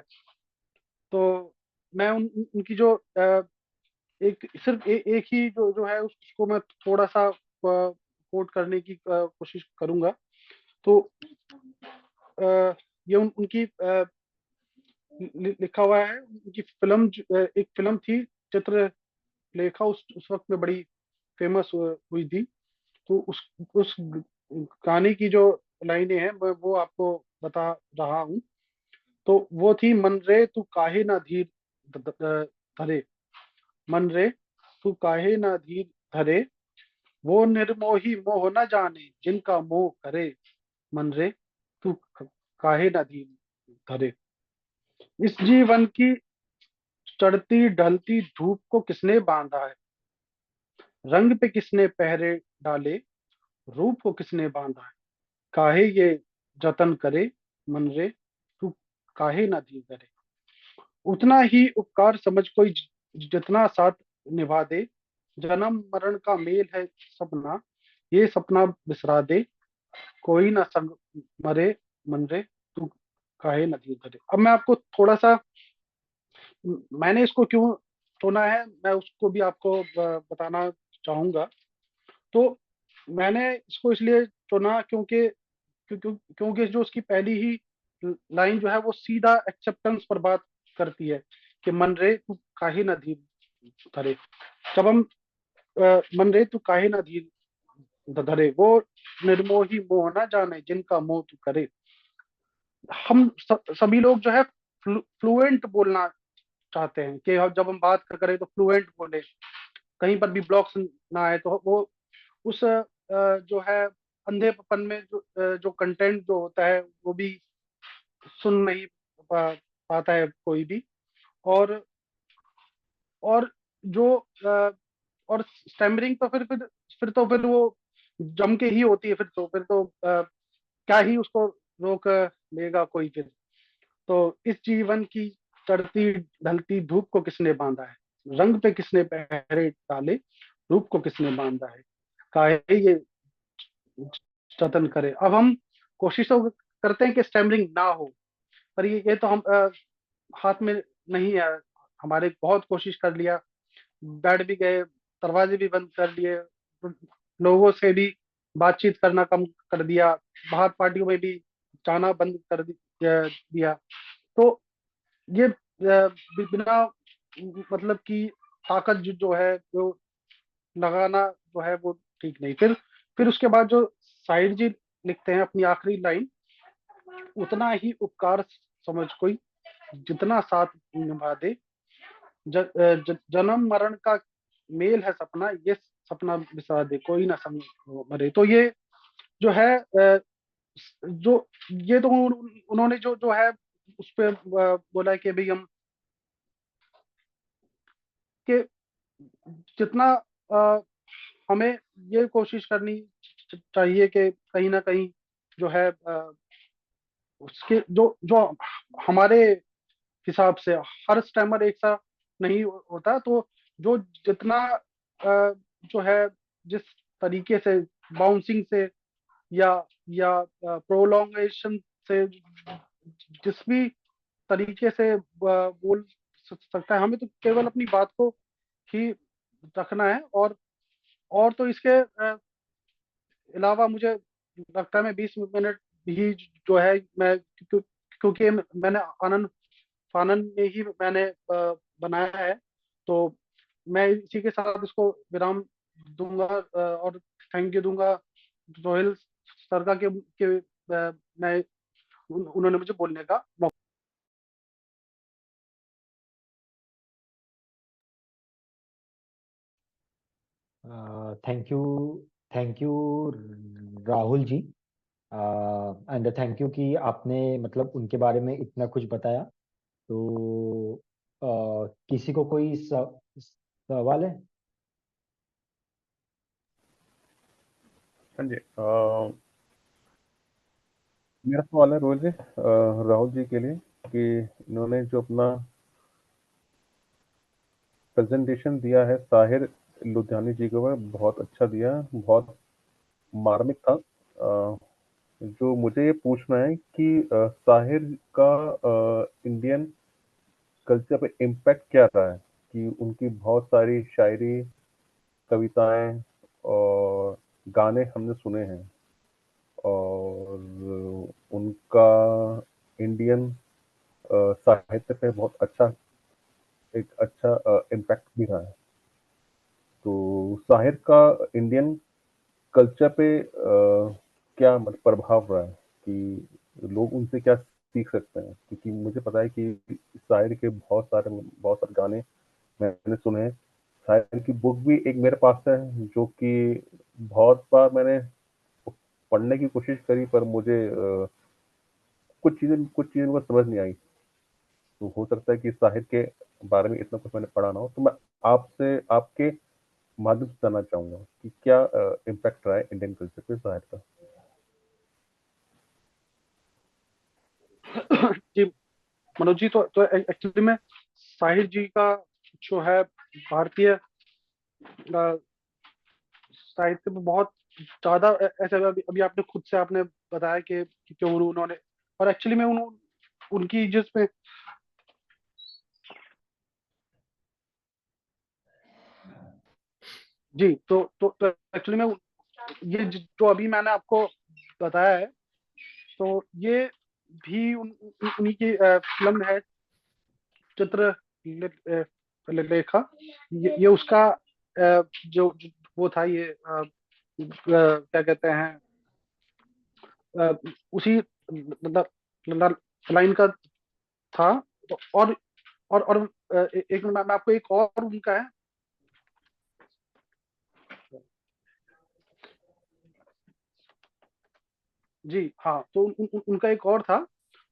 तो मैं उनकी जो एक सिर्फ एक ही जो है उसको मैं थोड़ा सा कोट करने की कोशिश करूंगा। तो ये उनकी लिखा हुआ है। उनकी फिल्म एक फिल्म थी चित्रलेखा, उस वक्त में बड़ी फेमस हुई थी। तो उस गाने की जो लाइनें हैं मैं वो आपको बता रहा हूँ। तो वो थी, मन रे तू काहे ना धीर धरे, मन रे तू काहे ना धीर धरे, वो निर्मोही मोह न जाने जिनका मोह करे, मन रे तू काहे ना धीर धरे। इस जीवन की चढ़ती ढलती धूप को किसने बांधा है, रंग पे किसने पहरे डाले, रूप को किसने बांधा है, काहे ये जतन करे, मन रे तू काहे ना धीर धरे। उतना ही उपकार समझ कोई जितना साथ निभा दे, जन्म मरण का मेल है सपना, ये सपना बिसरा दे, कोई ना संग मरे, मन रे तू काहे न धीर धरे। अब मैं आपको थोड़ा सा, मैंने इसको क्यों चुना है मैं उसको भी आपको बताना चाहूंगा। तो मैंने इसको इसलिए चुना क्योंकि जो उसकी पहली ही लाइन जो है वो सीधा एक्सेप्टेंस पर बात करती है कि मन रे तू काहे ना धीर धरे। जब हम मन रे तू काहे ना धीर धरे, वो निर्मोही मोह ना जाने जिनका मोह तू करे। हम सभी लोग जो है फ्लुएंट बोलना चाहते हैं कि जब हम बात करें तो फ्लुएंट बोले, कहीं पर भी ब्लॉक्स ना आए। तो वो उस जो है अंधेपन में जो कंटेंट जो होता है वो भी सुन नहीं पाता है कोई भी। और और जो और स्टैमरिंग तो फिर वो जम के ही होती है। फिर तो क्या ही उसको रोक लेगा कोई फिर। तो इस जीवन की चढ़ती ढलती धूप को किसने बांधा है, रंग पे किसने पहरे डाले, रूप को किसने बांधा है, काहे ये जतन करे। अब हम कोशिश तो करते हैं कि स्टैमरिंग ना हो, पर ये तो हम हाथ में नहीं है हमारे। बहुत कोशिश कर लिया, बैठ भी गए, दरवाजे भी बंद कर लिए, लोगों से भी बातचीत करना कम कर दिया, बाहर पार्टियों में भी जाना बंद कर दिया। तो ये बिना मतलब की ताकत जो है जो लगाना जो है वो ठीक नहीं। फिर उसके बाद जो साइड जी लिखते हैं अपनी आखिरी लाइन, उतना ही उपकार समझ कोई, जितना साथ निभा दे। जन्म मरण का मेल है सपना, ये सपना बिसरा दे कोई ना समझ मरे। तो ये जो है जो ये तो उन्होंने जो जो है उस पे बोला है कि भाई हम कि जितना अ, हमें ये कोशिश करनी चाहिए कि कहीं ना कहीं जो है उसके जो जो हमारे हिसाब से हर स्टैमर एक सा नहीं होता, तो जो जितना जो है जिस तरीके से बाउंसिंग से या प्रोलोंगेशन से जिस भी तरीके से बोल सकता है, हमें तो केवल अपनी बात को ही रखना है। और तो इसके अलावा मुझे लगता है मैं 20 मिनट ही जो है मैं क्योंकि मैंने आनंद फानन में ही मैंने बनाया है, तो मैं इसी के साथ इसको विराम दूंगा और थैंक यू दूंगा रोहिल सर का कि मैं उन्होंने मुझे बोलने का मौका। Thank you Rahul ji, and thank you कि आपने मतलब उनके बारे में इतना कुछ बताया। तो किसी को कोई सवाल है? हाँ जी, मेरा सवाल है रोहित जी, राहुल जी के लिए, कि इन्होंने जो अपना प्रेजेंटेशन दिया है साहिर लुधियानी जी को, वह बहुत अच्छा दिया, बहुत मार्मिक था। जो मुझे ये पूछना है कि साहिर का इंडियन कल्चर पे इम्पैक्ट क्या रहा है, कि उनकी बहुत सारी शायरी, कविताएं और गाने हमने सुने हैं, और उनका इंडियन साहित्य पे बहुत अच्छा, एक अच्छा इम्पैक्ट भी रहा है। तो साहिर का इंडियन कल्चर पे क्या मतलब प्रभाव रहा है, कि लोग उनसे क्या सीख सकते हैं? क्योंकि मुझे पता है कि शायर के बहुत सारे गाने मैंने सुने हैं। शायर की बुक भी एक मेरे पास है, जो कि बहुत बार मैंने पढ़ने की कोशिश करी, पर मुझे कुछ चीजें मुझे समझ नहीं आई। तो हो सकता है कि साहिर के बारे में इतना कुछ मैंने पढ़ा ना हो। तो मैं आपसे, आपके माध्यम से जानना चाहूंगा कि क्या इम्पैक्ट रहा है इंडियन कल्चर पे साहिर का। जी मनोज जी, तो एक्चुअली में साहिर जी का जो है भारतीय साहित्य में बहुत ज्यादा ऐसे अभी अभी आपने खुद से आपने बताया कि क्यों उन्होंने, और एक्चुअली में उनकी जिसमें जी तो एक्चुअली में ये जो अभी मैंने आपको बताया है, तो ये भी उन्हीं की फिल्म है, चित्र लेखा। ये उसका जो वो था, ये क्या कहते हैं उसी मतलब लाइन का था। तो और एक मिनट, मैं आपको एक और उनका है। जी हाँ, तो उनका एक और था,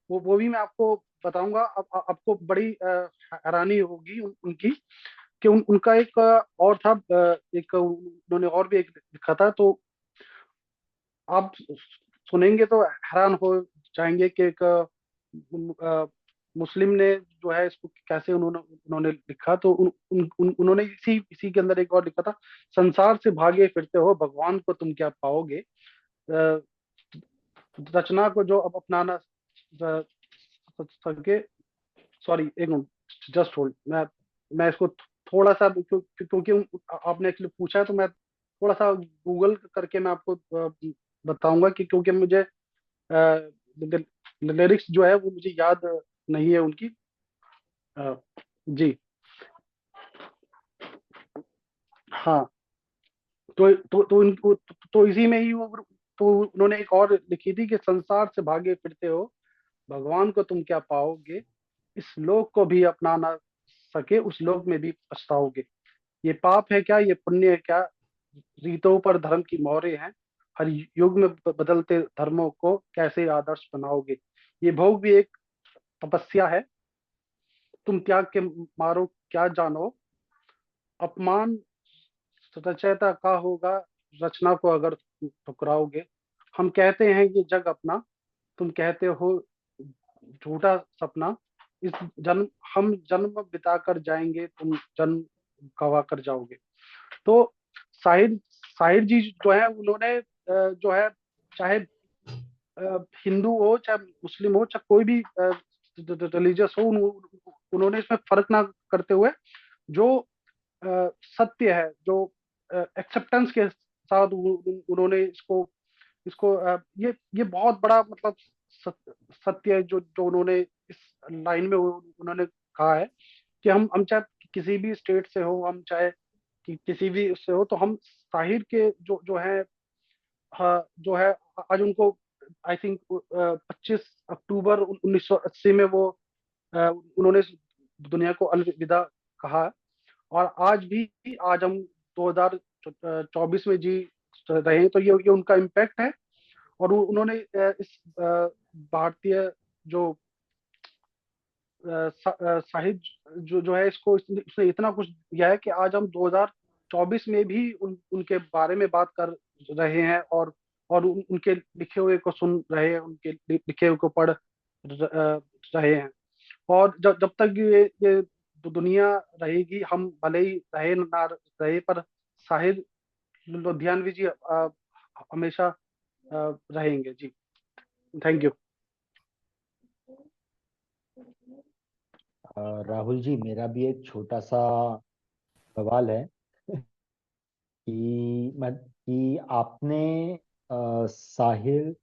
वो भी मैं आपको बताऊंगा। आपको बड़ी हैरानी होगी उनकी कि उनका एक और था, एक उन्होंने और भी एक लिखा था। तो आप सुनेंगे तो हैरान हो जाएंगे कि एक मुस्लिम ने जो है इसको कैसे उन्होंने उन्होंने लिखा। तो उन्होंने इसी इसी के अंदर एक और लिखा था, संसार से भागे फिरते हो भगवान को तुम क्या पाओगे। रचना को जो अब अपनाना सके, सॉरी एक मिनट, जस्ट होल्ड, मैं इसको थोड़ा सा क्योंकि आपने एक्चुअली पूछा है, तो मैं थोड़ा सा गूगल करके मैं आपको बताऊंगा कि क्योंकि मुझे लिरिक्स जो है वो मुझे याद नहीं है उनकी। अ, जी हाँ, तो इनको तो इसी में ही वो तो उन्होंने एक और लिखी थी कि संसार से भागे फिरते हो, भगवान को तुम क्या पाओगे, इस लोक को भी अपना ना सके उस लोक में भी पछताओगे। ये पाप है क्या, ये पुण्य है क्या, रीतों पर धर्म की मोहरें हैं, हर युग में बदलते धर्मों को कैसे आदर्श बनाओगे। ये भोग भी एक तपस्या है, तुम त्याग के मारो क्या जानो, अपमान रचयिता का होगा, रचना को अगर ठुकराओगे। हम कहते हैं ये जग अपना, तुम कहते हो झूठा सपना, इस जन्म हम जन्म बिता कर जाएंगे, तुम जन्म गवा कर जाओगे। तो साहिर साहिर जी जो है उन्होंने जो है, चाहे हिंदू हो चाहे मुस्लिम हो चाहे कोई भी रिलीजियस हो, उन्होंने इसमें फर्क ना करते हुए जो सत्य है, जो एक्सेप्टेंस के साथ उन्होंने इसको इसको ये बहुत बड़ा मतलब सत्य है जो जो उन्होंने इस लाइन में उन्होंने कहा है कि हम चाहे किसी भी स्टेट से हो, हम चाहे कि किसी भी उससे हो, तो हम साहिर के जो जो है, हाँ, जो है आज उनको आई थिंक 25 अक्टूबर 1980 में वो उन्होंने इस दुनिया को अलविदा कहा। और आज भी, आज हम 2024 में जी रहे हैं, तो ये उनका इम्पैक्ट है। और उन्होंने इस भारतीय जो साहित्य जो जो है इसको इसने इतना कुछ दिया है कि आज हम 2024 में भी उनके बारे में बात कर रहे हैं, और उनके लिखे हुए को सुन रहे हैं, उनके लिखे हुए को पढ़ रहे हैं। और जब जब तक ये दुनिया रहेगी, हम भले ही रहे ना रहे, पर साहिर लुधियानवी जी हमेशा रहेंगे जी। Thank you. राहुल जी, मेरा भी एक छोटा सा सवाल है कि आपने साहिर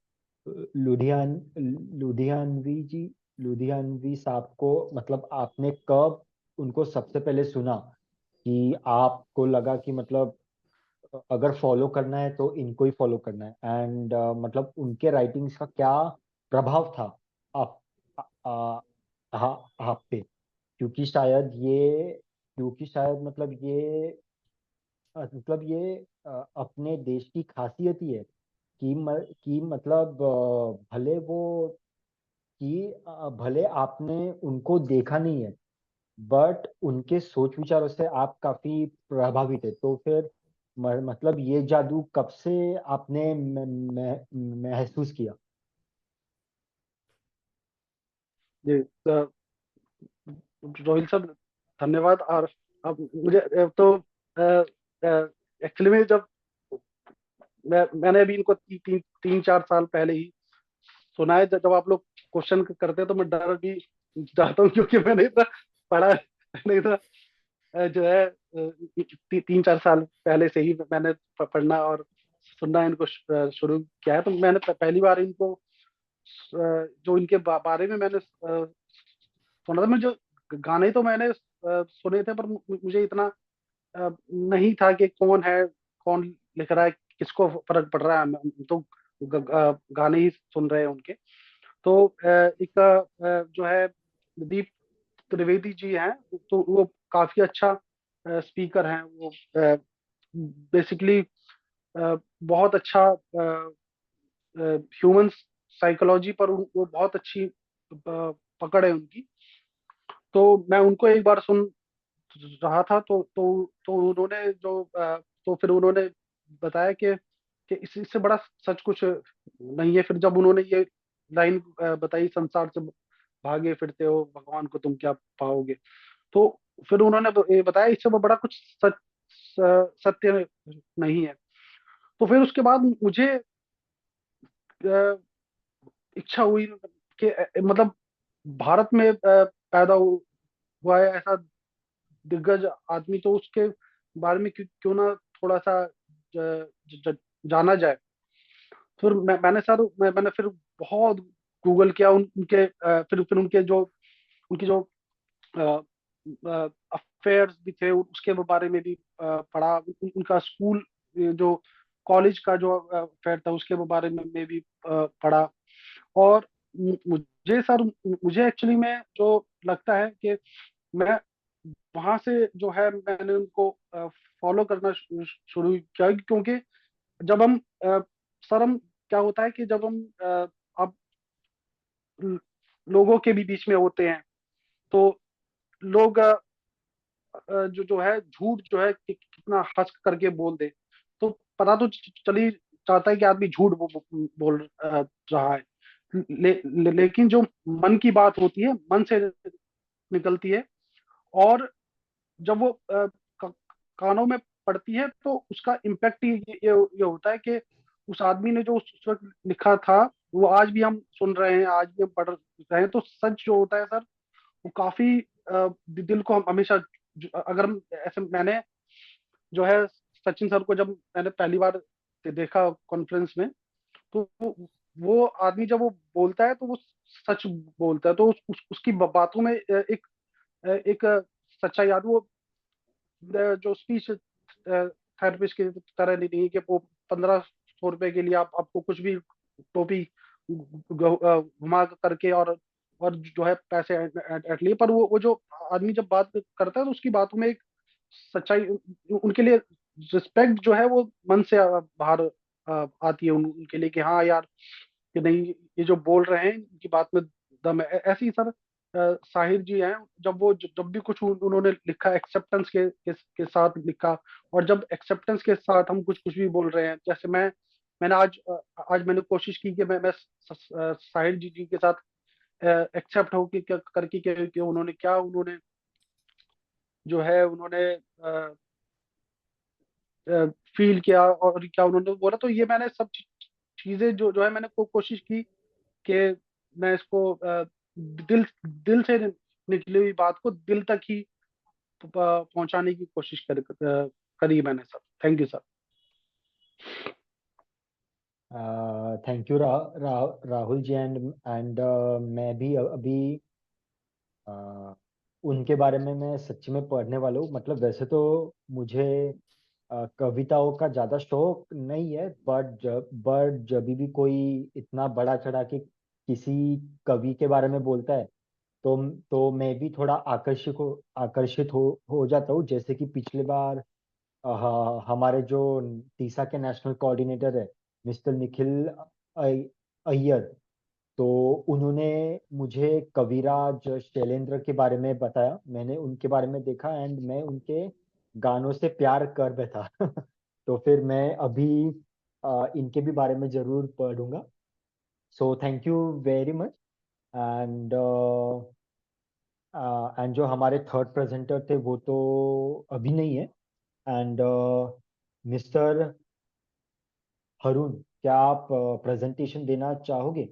लुधियानवी जी, लुधियानवी साहब को मतलब आपने कब उनको सबसे पहले सुना कि आपको लगा कि मतलब अगर फॉलो करना है तो इनको ही फॉलो करना है, एंड मतलब उनके राइटिंग्स का क्या प्रभाव था आप आप पे? क्योंकि शायद ये क्योंकि शायद मतलब ये अपने देश की खासियत ही है कि मतलब भले आपने उनको देखा नहीं है, बट उनके सोच विचारों से आप काफी प्रभावित है। तो फिर मतलब ये जादू कब से आपने महसूस किया? जी रोहिल साहब, धन्यवाद। और अब मुझे तो एक्चुअली में जब मैंने अभी इनको 3-4 साल पहले ही सुना है। जब आप लोग क्वेश्चन करते हैं तो मैं डर भी जाता हूँ, क्योंकि मैंने इतना पढ़ा नहीं था। जो है 3-4 साल पहले से ही मैंने पढ़ना और सुनना इनको शुरू किया है। तो मैंने पहली बार इनको जो इनके बारे में मैंने सुना था। मैं जो गाने तो मैंने सुने थे, पर मुझे इतना नहीं था कि कौन है, कौन लिख रहा है, किसको फर्क पड़ रहा है। हम तो गाने ही सुन रहे हैं उनके। तो एक जो है दीप त्रिवेदी जी हैं, तो वो काफी अच्छा स्पीकर हैं। वो बेसिकली बहुत अच्छा ह्यूमन साइकोलॉजी पर वो बहुत अच्छी पकड़ है उनकी। तो मैं उनको एक बार सुन रहा था, तो उन्होंने जो तो फिर उन्होंने बताया कि इससे बड़ा सच कुछ नहीं है। फिर जब उन्होंने ये लाइन बताई, संसार से भागे फिरते हो, भगवान को तुम क्या पाओगे, तो फिर उन्होंने ये बताया इससे वो बड़ा कुछ सत्य नहीं है। तो फिर उसके बाद मुझे अ, इच्छा हुई कि मतलब भारत में पैदा हुआ है ऐसा दिग्गज आदमी, तो उसके बारे में क्यों ना थोड़ा सा जाना जाए। फिर मैंने सर मैंने फिर बहुत गूगल किया उनके फिर उनके जो उनकी जो अफेयर्स भी थे उसके बारे में भी पढ़ा। उनका स्कूल जो कॉलेज का जो फेयर था उसके बारे में भी पढ़ा। और मुझे सर, मुझे एक्चुअली में जो लगता है कि मैं वहां से जो है मैंने उनको फॉलो करना शुरू किया, क्योंकि जब हम सर हम क्या होता है कि जब हम अब लोगों के भी बीच में होते हैं, तो लोग जो जो है झूठ जो है कितना हंस करके बोल दे, तो पता तो चली जाता है कि आदमी झूठ बोल रहा है। लेकिन जो मन की बात होती है, मन से निकलती है, और जब वो कानों में पड़ती है, तो उसका इम्पैक्ट ये होता है कि उस आदमी ने जो उस वक्त लिखा था, वो आज भी हम सुन रहे हैं, आज भी हम पढ़ रहे हैं। तो सच जो होता है सर, वो काफी दिल को हम हमेशा अगर हम ऐसे, मैंने जो है सचिन सर को जब मैंने पहली बार देखा कॉन्फ्रेंस में, तो वो आदमी जब वो बोलता है तो वो सच बोलता है। तो उसकी बातों में एक सच्चाई आती है। वो जो स्पीच थेरेपिस्ट की तरह नहीं है कि वो 1500 रुपए के लिए आपको कुछ भी टोपी घुमा करके और जो है पैसे ऐंठ लिए। पर वो जो आदमी जब बात करता है, तो उसकी बातों में एक सच्चाई, उनके लिए रिस्पेक्ट जो है वो मन से बाहर आती है उनके लिए, कि हाँ यार, कि नहीं, ये जो बोल रहे हैं इनकी बात में दम है। ऐसे ही सर साहिर जी हैं, जब भी कुछ उन्होंने लिखा, एक्सेप्टेंस के साथ लिखा। और जब एक्सेप्टेंस के साथ हम कुछ कुछ भी बोल रहे हैं, जैसे मैंने आज मैंने कोशिश की कि मैं साहिर जी के साथ एक्सेप्ट हो कि करके कि उन्होंने जो है उन्होंने फील किया और क्या उन्होंने बोला। तो ये मैंने सब चीजें जो जो है मैंने कोशिश की कि मैं इसको दिल दिल से निकली हुई बात को दिल तक ही पहुंचाने की कोशिश करी मैंने sir. Thank you sir. Thank you Rahul ji. And मैं भी अभी उनके बारे में मैं सच्ची में पढ़ने वाला हूँ। मतलब वैसे तो मुझे कविताओं का ज्यादा शौक नहीं है, बट जब भी कोई इतना बड़ा चढ़ा के किसी कवि के बारे में बोलता है, तो मैं भी थोड़ा आकर्षित हो जाता हूँ। जैसे कि पिछले बार हमारे जो तीसा के नेशनल कोऑर्डिनेटर है, मिस्टर निखिल अय्यर, तो उन्होंने मुझे कविराज शैलेंद्र के बारे में बताया। मैंने उनके बारे में देखा एंड मैं उनके गानों से प्यार कर बैठा। तो फिर मैं अभी इनके भी बारे में जरूर पढ़ूंगा। सो thank you very much. And and जो हमारे थर्ड प्रेजेंटर थे वो तो अभी नहीं है। एंड मिस्टर हरुण, क्या आप प्रेजेंटेशन देना चाहोगे?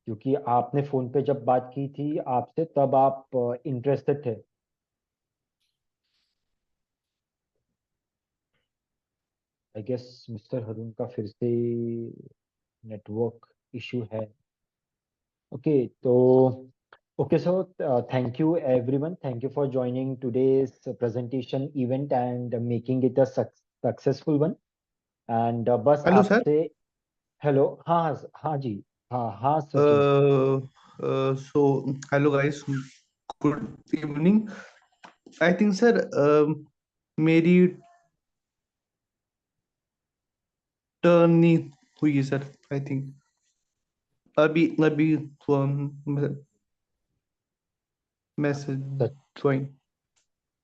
क्योंकि आपने फोन पे जब बात की थी आपसे, तब आप इंटरेस्टेड थे। आई गेस मिस्टर हरुण का फिर से नेटवर्क इशू है। ओके, तो okay, so thank you everyone, thank you for joining today's presentation event and making it a successful one. And बस हेलो सर। आपसे हेलो, हाँ हाँ हाँ जी, हाँ हाँ Sachin ji. So hello guys, good evening. I think sir मेरी टर्न नहीं हुई है सर। आई थिंक अभी अभी हुआ message join.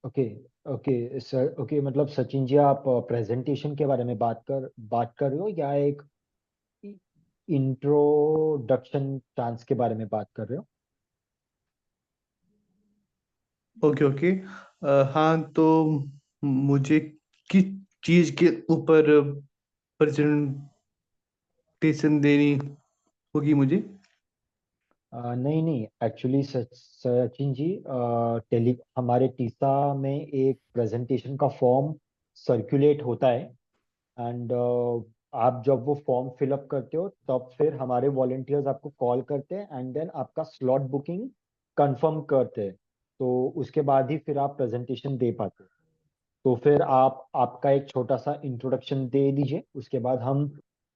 Okay okay sir, okay, मतलब सचिन जी, आप प्रेजेंटेशन के बारे में बात कर रहे हो या एक इंट्रोडक्शन चांस के बारे में बात कर रहे हो? Okay okay. हाँ, तो मुझे किस चीज के ऊपर प्रेजेंटेशन देनी होगी मुझे? नहीं नहीं, एक्चुअली सचिन जी, टेली हमारे टीसा में एक प्रेजेंटेशन का फॉर्म सर्कुलेट होता है। एंड आप जब वो फॉर्म फिलअप करते हो, तब फिर हमारे वॉलंटियर्स आपको कॉल करते हैं एंड देन आपका स्लॉट बुकिंग कंफर्म करते हैं। तो उसके बाद ही फिर आप प्रेजेंटेशन दे पाते हो। तो फिर आप आपका एक छोटा सा इंट्रोडक्शन दे दीजिए, उसके बाद हम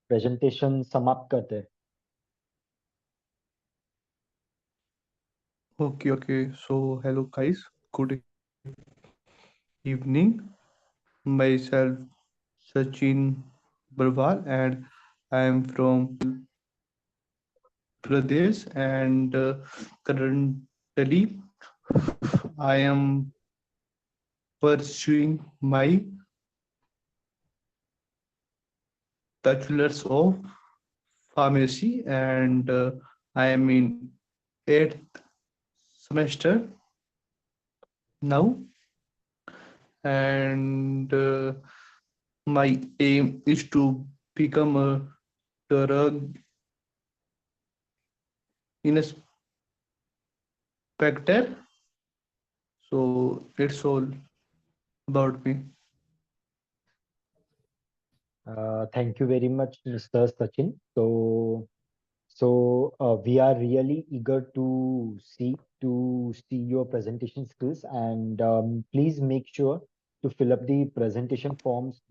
प्रेजेंटेशन समाप्त करते हैं। Okay. So, hello guys. Good evening. Myself Sachin Barwal, and I am from Pradesh. And currently, I am pursuing my bachelor's of pharmacy, and I am in 8th semester now. And my aim is to become a drug inspector. So it's all about me. Thank you very much, Mr. Sachin. So we are really eager to see your presentation skills, and please make sure to fill up the presentation forms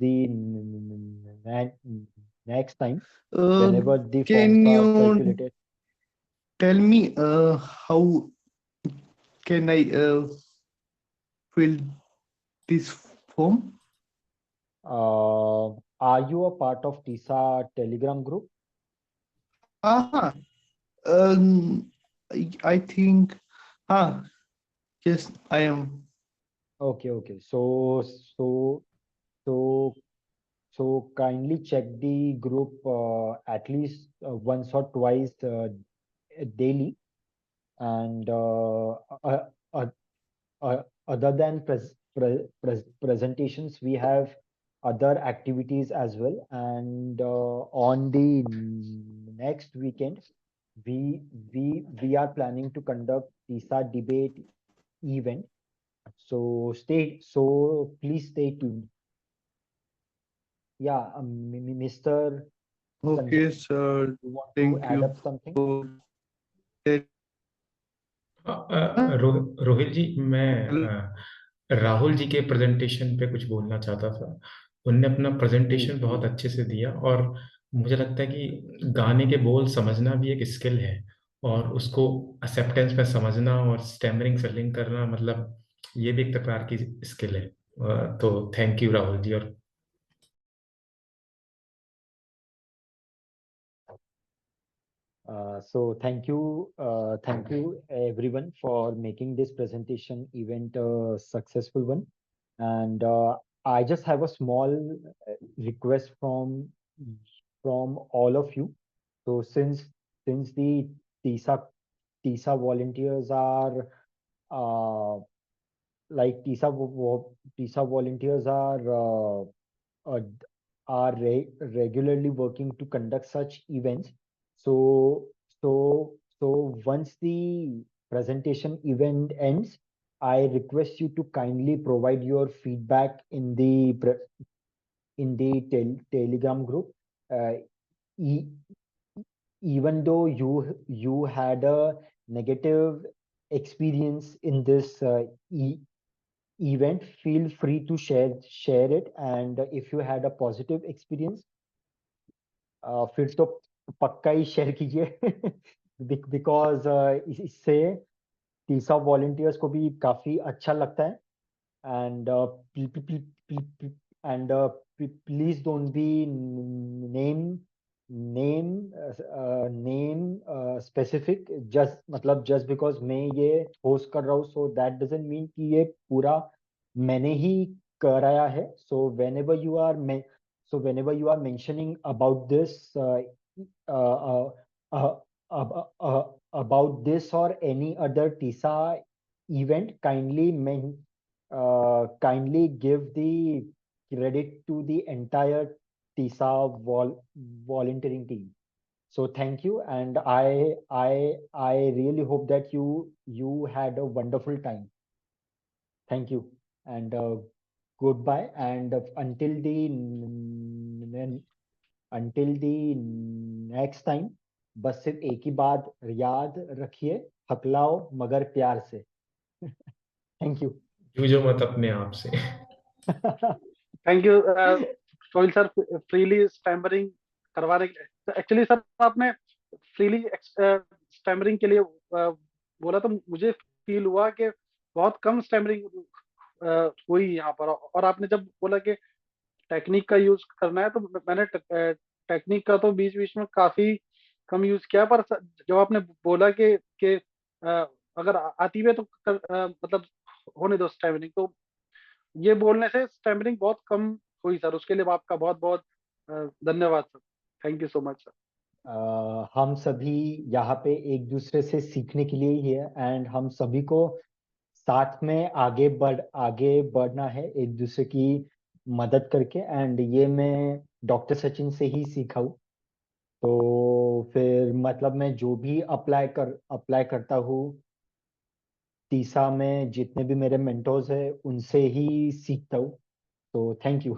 next time Uh, whenever the forms can are you circulated. tell me how can I fill this form? Are you a part of TISA Telegram group? Ah, I think, ah, yes, I am. Okay. So so kindly check the group at least once or twice daily, and uh, uh, other than presentations, we have other activities as well. And on the next weekend, we we are planning to conduct TISA debate event. So please stay tuned. Yeah, Mr. Sanjay, Okay, sir. you want to Thank add you up something? for that. Rohit जी, मैं Hello. Rahul ji के presentation पे कुछ बोलना चाहता था। उनने अपना presentation Please, बहुत please. अच्छे से दिया, और मुझे लगता है कि गाने के बोल समझना भी एक स्किल है, और उसको एक्सेप्टेंस में समझना और स्टैमरिंग से लिंक करना, मतलब ये भी एक प्रकार की स्किल है। तो थैंक यू राहुल जी। और So thank you everyone for making this presentation event a successful one. And I just have a small request from all of you. So since the TISA TISA volunteers are uh, like TISA volunteers uh, regularly working to conduct such events. So, so once the presentation event ends, I request you to kindly provide your feedback in the Telegram group. Uh, e Even though you had a negative experience in this event, feel free to share it. And if you had a positive experience, फिर तो पक्का ही share कीजिए because इससे तीसरा volunteers को भी काफी अच्छा लगता है. And please don't be name specific. just मतलब just because मैं ये होस्ट कर रहा हूँ, so that doesn't mean कि ये पूरा मैंने ही कराया है. So whenever you are mentioning about this uh, uh, about this or any other TISA event, kindly give the credit to the entire TISA volunteering team. So thank you, and I really hope that you had a wonderful time. Thank you, and goodbye. And until the next time, बस सिर्फ एक ही बात याद रखिए, हकलाओ मगर प्यार से. Thank you. जूझो मत अपने आप से। Thank you Sohil sir, freely stammering करवाने के लिए। एक्चुअली सर आपने फ्रीली स्टैमरिंग के लिए बोला, तो मुझे फील हुआ कि बहुत कम स्टैमरिंग हुई यहाँ पर। और आपने जब बोला कि टेक्निक का यूज करना है, तो मैंने टेक्निक का तो बीच बीच में काफी कम यूज किया, पर जब आपने बोला कि अगर आती है तो मतलब होने दो स्टैमरिंग, तो ये बोलने से स्टैमरिंग बहुत कम हुई सर। उसके लिए आपका बहुत बहुत धन्यवाद sir. Thank you so much sir. हम सभी यहाँ पे एक दूसरे से सीखने के लिए ही है, एंड हम सभी को साथ में आगे बढ़ना है एक दूसरे की मदद करके। एंड ये मैं डॉक्टर सचिन से ही सीखा हूँ। तो फिर मतलब मैं जो भी अप्लाई करता हूँ, तीसा में जितने भी मेरे मेंटोर्स हैं उनसे ही सीखता हूँ। तो थैंक यू।